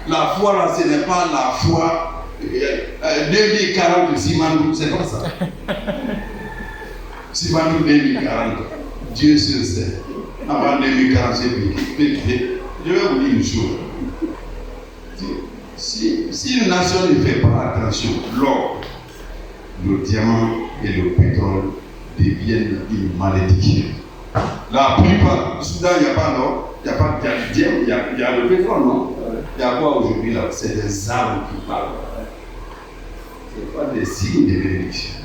La foi, là, ce n'est pas la foi 2040 Simandou, c'est pas ça. Simandou 2040. Dieu seul sait. Avant 2040, c'est péché. Je vais vous dire une chose. Si une nation ne fait pas attention, l'or, le diamant et le pétrole deviennent une malédiction. La plupart, au Soudan, il n'y a pas d'or, il n'y a pas de diamant, il y a le pétrole, non? Il y a quoi aujourd'hui là? C'est des arbres qui parlent. Ce n'est pas des signes de bénédiction.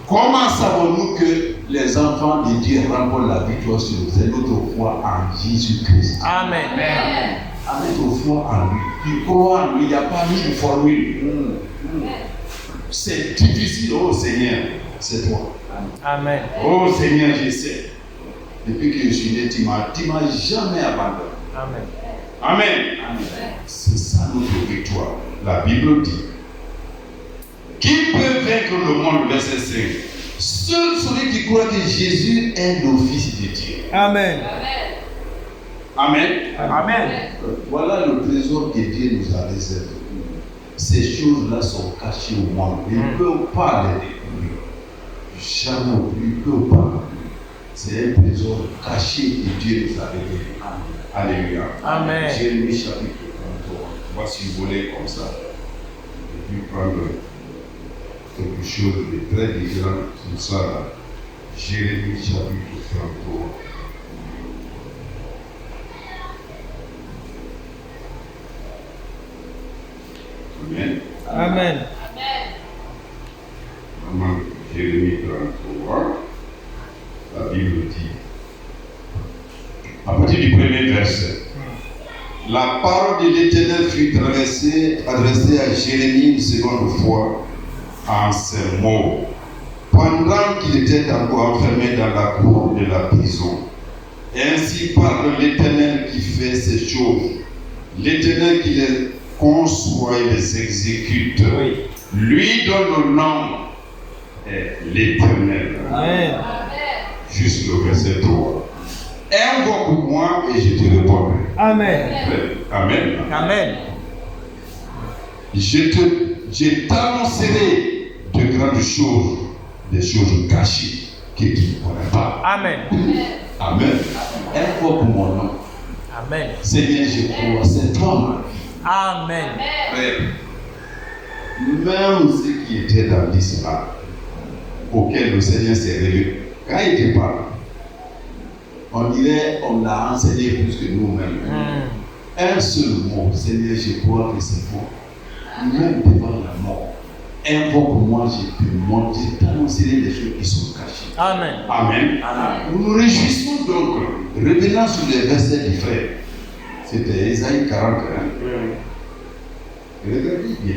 Comment savons-nous que les enfants de Dieu remportent la victoire sur nous? C'est notre foi en Jésus-Christ. Amen. Notre foi en lui. Tu crois en lui, il n'y a pas mille formules. C'est difficile, oh Seigneur, c'est toi. Amen. Oh Seigneur, je sais. Depuis que je suis né, tu m'as jamais abandonné. Amen. Amen. C'est ça notre victoire. La Bible dit. Qui peut vaincre le monde, verset 5? Seul celui qui croit que Jésus est le Fils de Dieu. Amen. Amen. Amen. Voilà le trésor que Dieu nous a réservé. Ces choses-là sont cachées au monde. Ils ne peuvent pas les découvrir. Jamais, ils ne peuvent pas. C'est un trésor caché que Dieu nous a révélé. Alléluia. Amen. Jérémie chapitre 33. On va survoler comme ça. Et puis prendre quelque chose de très différent sur ça là. Jérémie chapitre 33. Amen. Amen. Maman, Jérémie 33, la Bible dit, à partir du premier verset, la parole de l'Éternel fut adressée à Jérémie une seconde fois en ces mots, pendant qu'il était encore enfermé dans la cour de la prison. Ainsi parle l'Éternel qui fait ces choses, l'Éternel qui les conçoit et les exécute. Oui. Lui dont le nom est l'Éternel. Amen. Jusqu'au verset 3. Invoque pour moi et je te répondrai. Amen. Amen. Amen. Je t'annoncerai de grandes choses, des choses cachées que tu ne connais pas. Amen. Amen. Invoque mon nom. Amen. Seigneur, je crois, c'est toi ma vie. Amen. Frère, même ceux qui étaient dans l'islam, auquel le Seigneur s'est révélé, quand il te parle, on dirait on l'a enseigné plus que nous-mêmes. Un seul mot, Seigneur, je crois que c'est faux. même devant la mort, invoque-moi, je te montre, je t'annoncerai des choses qui sont cachées. Amen. Amen. Nous nous réjouissons donc, revenant sur les versets du frère. C'était Ésaïe 40. Regardez bien.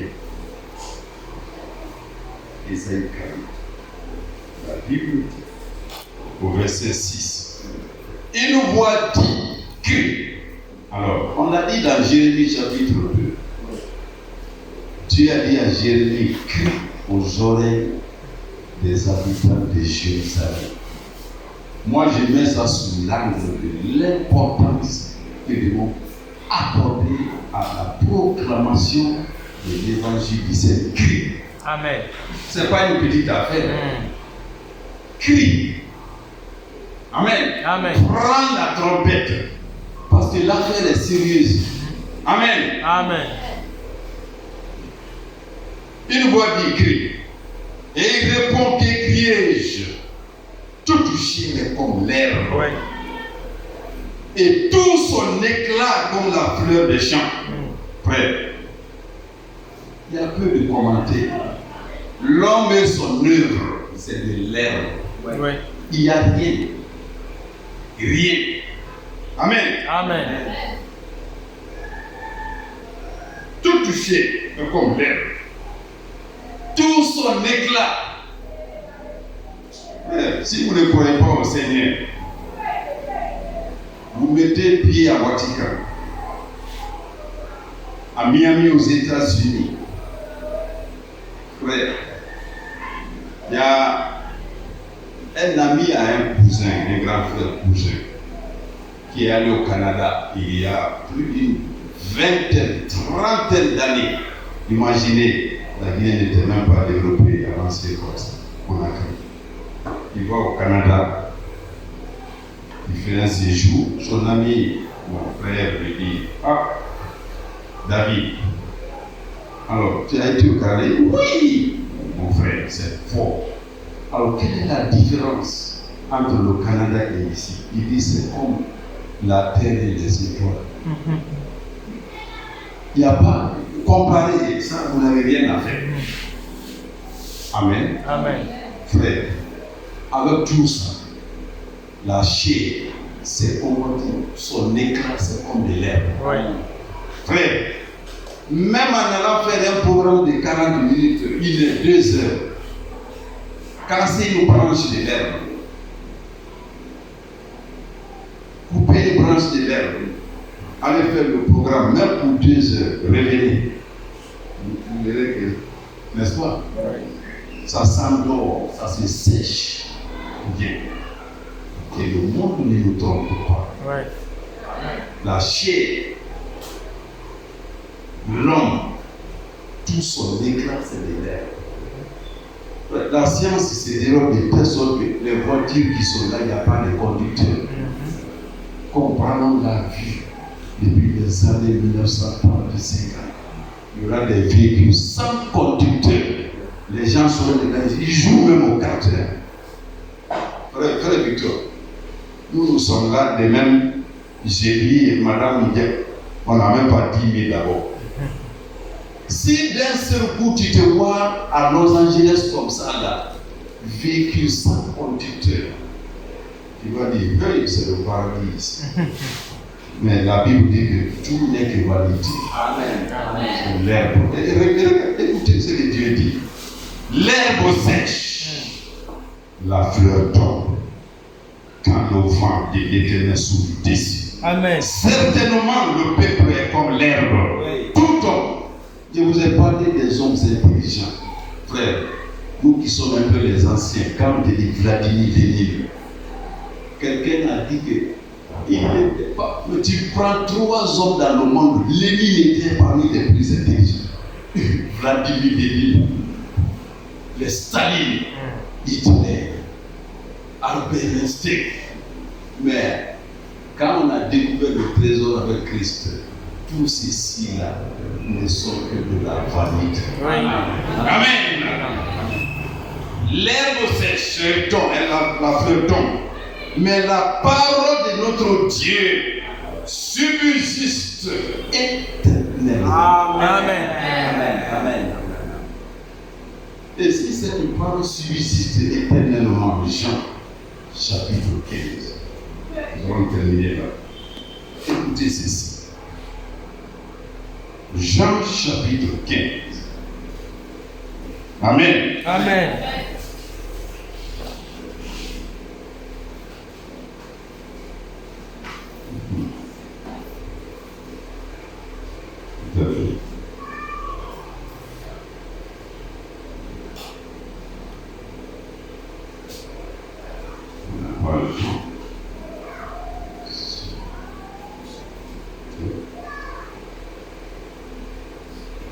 Ésaïe 40. La Bible, au verset 6. Il nous voit dit, crie. Alors, on a dit dans Jérémie chapitre 2. Dieu a dit à Jérémie, crie aux oreilles des habitants de Jérusalem. Moi, je mets ça sous l'angle de l'importance que nous devons accorder à la proclamation de l'évangile du Seigneur. Crie. Amen. Ce n'est pas une petite affaire. Crie. Amen. Amen. Prends la trompette. Parce que l'affaire est sérieuse. Amen. Amen. Une voix dit crie. Et il répond, que criai-je? Tout chien est comme l'herbe. Oui. Et tout son éclat comme la fleur des champs. Frère, il y a peu de commentaires. L'homme et son œuvre, c'est de l'herbe. Oui. Il n'y a rien. Rien. Amen. Amen. Tout touché est comme l'herbe. Tout son éclat. Si vous ne croyez pas au Seigneur, vous mettez pied à Vatican, à Miami aux États-Unis. Frère, il y a un ami à un cousin, un grand frère cousin, qui est allé au Canada il y a plus d'une vingtaine, trentaine d'années. Imaginez, la Guinée n'était même pas développée avant ces côtes. Il va au Canada, il fait un séjour. Son ami, mon frère, lui dit, ah, David, alors tu as été au Canada? Oui, mon frère, c'est fort. Alors quelle est la différence entre le Canada et ici? Il dit, c'est comme la terre et les étoiles. Il n'y a pas comparé, ça vous n'avez rien à faire. Amen. Amen. Frère, avec tout ça, la chair, c'est comme son éclat, c'est comme de l'herbe. Oui. Frère, même en allant faire un programme de 40 minutes, il est 2 heures. Quand c'est une branche de l'herbe, coupez une branche de l'herbe, allez faire le programme, même pour 2 heures, revenez. Vous verrez que, n'est-ce pas? Ça s'endort, ça se sèche. Bien. Que le monde ne nous trompe pas. Oui. La chair, l'homme, tout son éclat, c'est de l'herbe. La science se développe de telle sorte que les voitures qui sont là, il n'y a pas de conducteur. Comprenons la vie depuis les années 1935. Il y aura des véhicules sans conducteur. Les gens sont là, ils jouent même aux cartes. Frère Victor, nous sommes là, de même, j'ai dit et Madame Miguel, on n'a même pas 10 000 d'abord. Si d'un seul coup tu te vois à Los Angeles comme ça, là, véhicule sans conducteur, tu vas dire, hey, c'est le paradis ici. Mais la Bible dit que tout n'est que vanité. Amen. L'herbe. Écoutez ce que Dieu dit. L'herbe sèche, la fleur tombe, quand le vent de l'Éternel souffle dessus. Amen. Certainement, le peuple est comme l'herbe. Oui. Tout homme. Je vous ai parlé des hommes intelligents. Frère, nous qui sommes un peu les anciens, quand on dit Vladimir Lénine, quelqu'un a dit que il n'était pas. Mais tu prends 3 hommes dans le monde, Lénine était parmi les plus intelligents. Vladimir Lénine, les Staline, Hitler, Albert Einstein. Mais quand on a découvert le trésor avec Christ, tous ceci-là ne sont que de la vanité. Oui. Amen. L'herbe sèche tombe, la fleur tombe. Mais la parole de notre Dieu subsiste éternellement. Amen. Amen. Et si cette parole subsiste éternellement, Jean, chapitre 15, nous allons terminer là. Écoutez ceci. Jean, chapitre 15. Amen. Amen.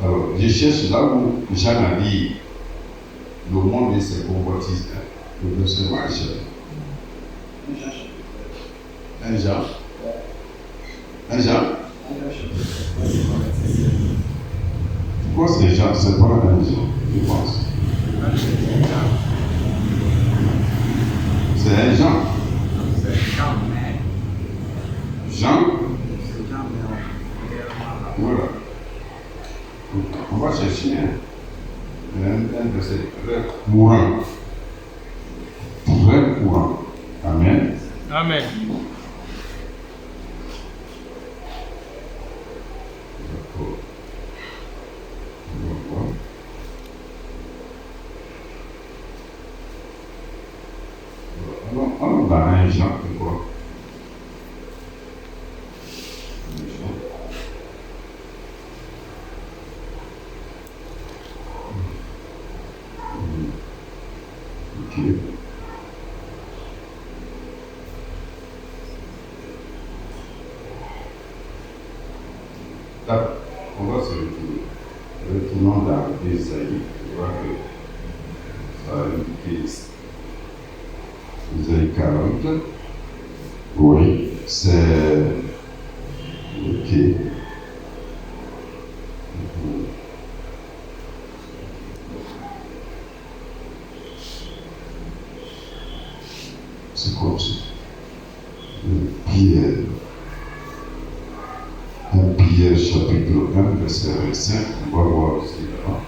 Alors, je cherche là où Jean a dit le monde et ses convoitises, le verset marche. Un Jean. Un Jean. Pourquoi c'est Jean? C'est pas un Jean, je pense. C'est un Jean. Jean. Voilà. On va chercher un verset très courant. Très courant. Amen. Amen. D'accord. On va voir. Alors, on a un Jean, quoi? Ok. Là, on va se retourner. Retournons dans Ésaïe. On voit que ça a indiqué ici. Ésaïe 40. Oui, c'est. Ok. C'est comme ça. Pierre. 1 Pierre chapitre 1, verset 25. On va voir aussi là.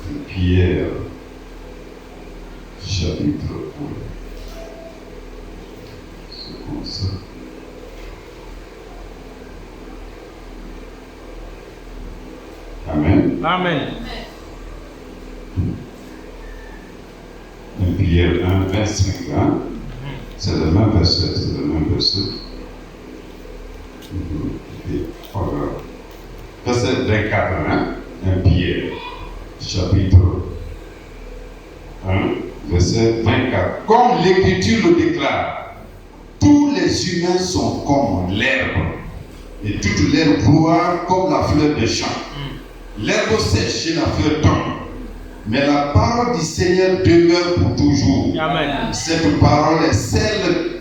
1 Pierre chapitre 1. C'est comme ça. Amen. Amen. 1 Pierre 1, 25. Hein? C'est le même verset. C'est le même verset. Et voilà. Verset 24. Hein? 1 Pierre chapitre 1, verset 24. Comme l'Écriture le déclare, tous les humains sont comme l'herbe, et toute leur gloire comme la fleur des champs. L'herbe sèche et la fleur tombe, mais la parole du Seigneur demeure pour toujours. Amen. Cette parole est celle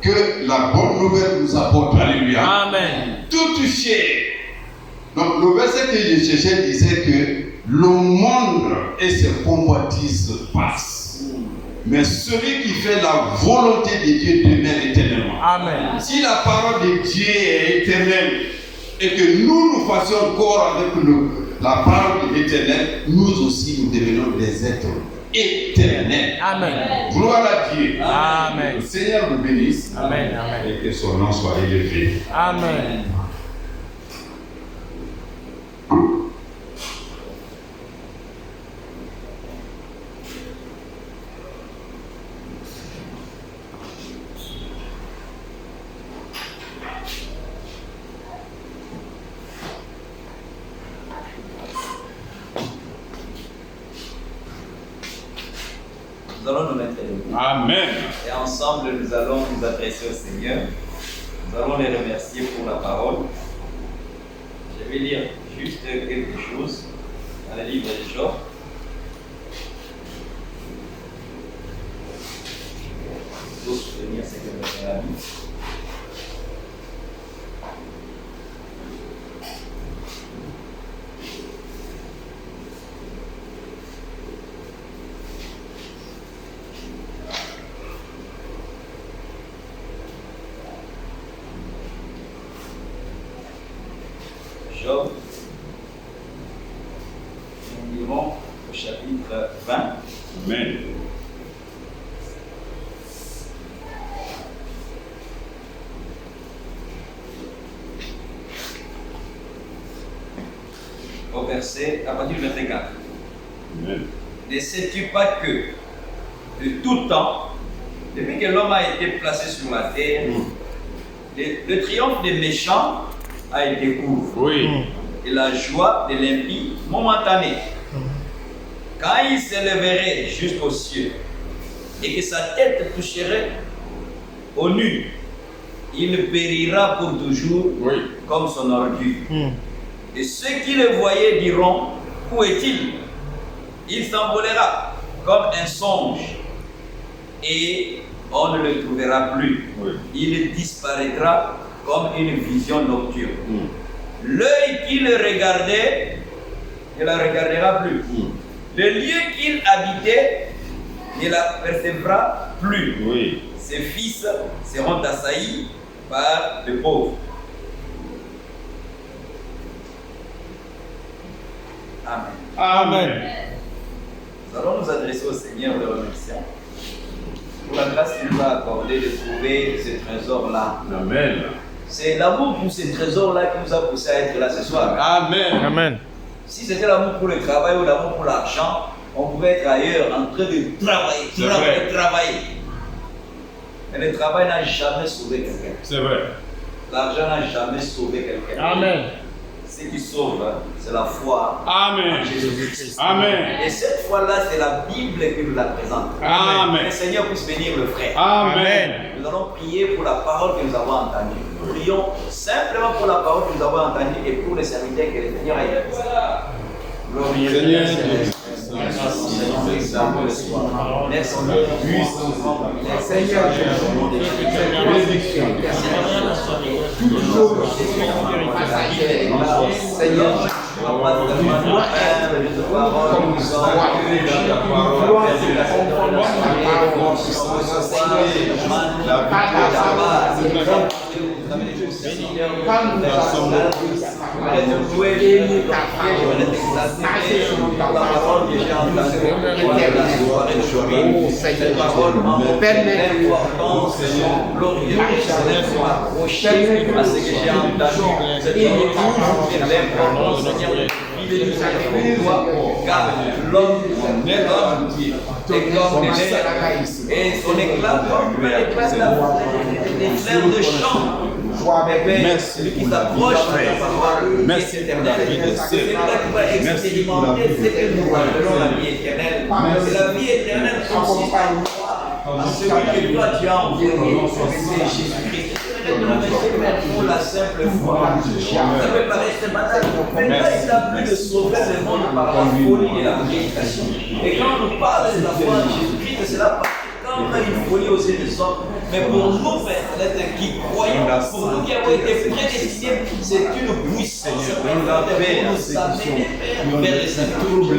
que la bonne nouvelle nous apporte. Alléluia. Amen. Toute chair. Donc le verset que je cherchais disait que le monde et ses convoitises passent, mais celui qui fait la volonté de Dieu demeure éternellement. Amen. Si la parole de Dieu est éternelle et que nous fassions corps avec la parole de l'éternel, nous aussi nous devenons des êtres éternels. Amen. Gloire à Dieu. Amen. Le Seigneur nous bénisse. Amen. Amen. Et que son nom soit élevé. Amen. Nous allons nous mettre debout. Amen. Et ensemble, nous allons nous adresser au Seigneur. Nous allons les remercier pour la parole. Je vais lire juste quelque chose dans le livre de Job. Pour soutenir ce que le Seigneur a dit. Job, verset, à partir du verset 4. Amen. Ne sais-tu pas que, de tout temps, depuis que l'homme a été placé sur la terre, le triomphe des méchants a été court. Oui. Et la joie de l'impie momentanée. Quand il s'élèverait jusqu'aux cieux et que sa tête toucherait au nu, il périra pour toujours comme son orgueil. Et ceux qui le voyaient diront, où est-il? Il s'envolera comme un songe et on ne le trouvera plus. Il disparaîtra comme une vision nocturne. L'œil qui le regardait ne la regardera plus. Le lieu qu'il habitait ne l'apercevra plus. Ses fils seront assaillis par les pauvres. Amen. Amen. Nous allons nous adresser au Seigneur le remerciant pour la grâce qu'il nous a accordée de trouver ce trésor-là. Amen. C'est l'amour pour ce trésor-là qui nous a poussé à être là ce soir. Amen. Amen. Si c'était l'amour pour le travail ou l'amour pour l'argent, on pouvait être ailleurs en train de travailler. Mais le travail n'a jamais sauvé quelqu'un. C'est vrai. L'argent n'a jamais sauvé quelqu'un. Amen. Ce qui sauve, c'est la foi Amen. en Jésus-Christ. Amen. Et cette foi-là, c'est la Bible qui nous la présente. Amen. Que le Seigneur puisse bénir le frère. Amen. Nous allons prier pour la parole que nous avons entendue. Nous prions simplement pour la parole que nous avons entendue et pour les serviteurs que le Seigneur a établis. Glorieux Seigneur. Merci Seigneur, car l'homme est comme et son éclat comme l'éclat des fleurs de champ. Merci. Celui qui s'approche de ta parole, merci éternelle. C'est celui-là qui va expérimenter ce que nous appelons la vie éternelle. Et la vie éternelle consiste à croire en celui que toi tu as envoyé, c'est Jésus-Christ. Je te remercie, Père, pour la simple foi. Ça peut paraître banal, mais là, il a plus de sauver le monde par la folie et la prédication. Et quand on nous parle de la foi en Jésus-Christ, c'est là parce que quand on a une folie aux yeux des hommes, mais pour nous, Père, qui croyons, pour nous qui avons été prédestinés, c'est une puissance pour nous amener, Père, vers les Seigneur. Examiner les serviteurs que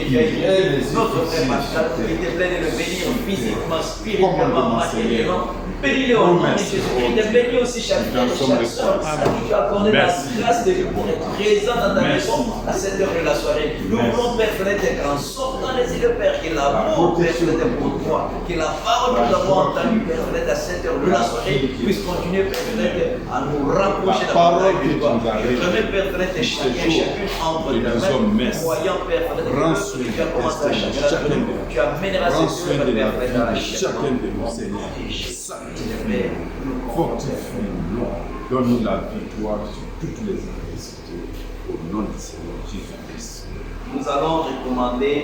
tu as écrits. Notre frère Pascal, qui était plein de le bénir physiquement, spirituellement, matériellement. Bénis-le au nom de Jésus-Christ. Bénis aussi chaque frère et chaque soeur à qui tu as accordé la grâce de pour être présent dans ta maison à cette heure de la soirée. Nous voulons, Père, fenêtre en sortant les yeux, Père, que l'amour, Père, fenêtre pour toi, que la parole que nous avons entendue, Père, fenêtre à cette heure de la soirée, puisse continuer, Père, fenêtre à nous rapprocher de la parole de toi. Je remets, Père, fenêtre chacune entre tes mains, croyant, Père, fenêtre que tu as commencé à chacun, tu amèneras ce Père, fenêtre à la chair. Chacun de nous, Seigneur. Fortifie-nous, donne-nous la victoire sur toutes les adversités au nom du Seigneur Jésus-Christ. Nous allons recommander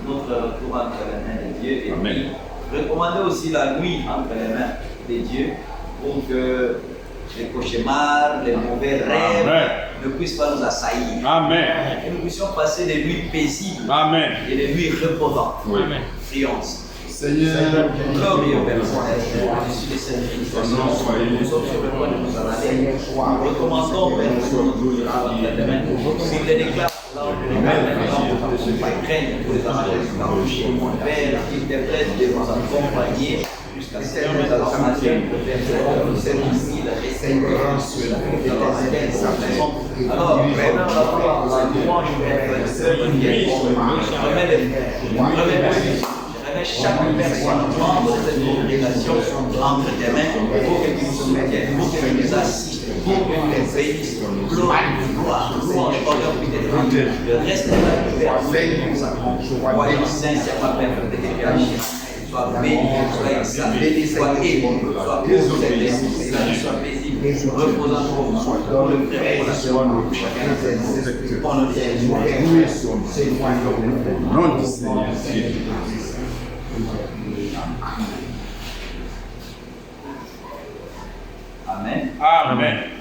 notre retour entre les mains de Dieu et Amen. recommander aussi la nuit entre les mains de Dieu pour que les cauchemars, les mauvais rêves Amen. ne puissent pas nous assaillir. Amen. Que nous puissions passer des nuits paisibles Amen. et des nuits reposantes. Oui. Prions. Seigneur, Glorieux Père Céleste, au-dessus de cette bénédiction, nous sommes sur le point de nous en aller. Nous recommandons, Père, s'il les déclare, là, on les maintenant pour ceux qui craignent, pour les amateur du carouché, mon Père, qu'il te plaise de nous accompagner jusqu'à cette heure de la matin, Père, cette ici, la recette de alors, prenons la gloire, la louange, Père, remets les mets chaque personne membre de cette congrégation entre tes mains pour que tu nous soutiennes, pour que tu nous assistes, pour que tu nous bénisses. Gloire, louange, honneur, fidélité. Le reste de la vie, Père, nous consacrons. Voyons sincèrement, Père, que tu agis. Sois béni, sois exalté, sois aimé, sois possédé, sois paisible, reposant pour le frère, pour la sœur, pour chacun de pour notre Jésus. Nom du Seigneur. Amen. Amen.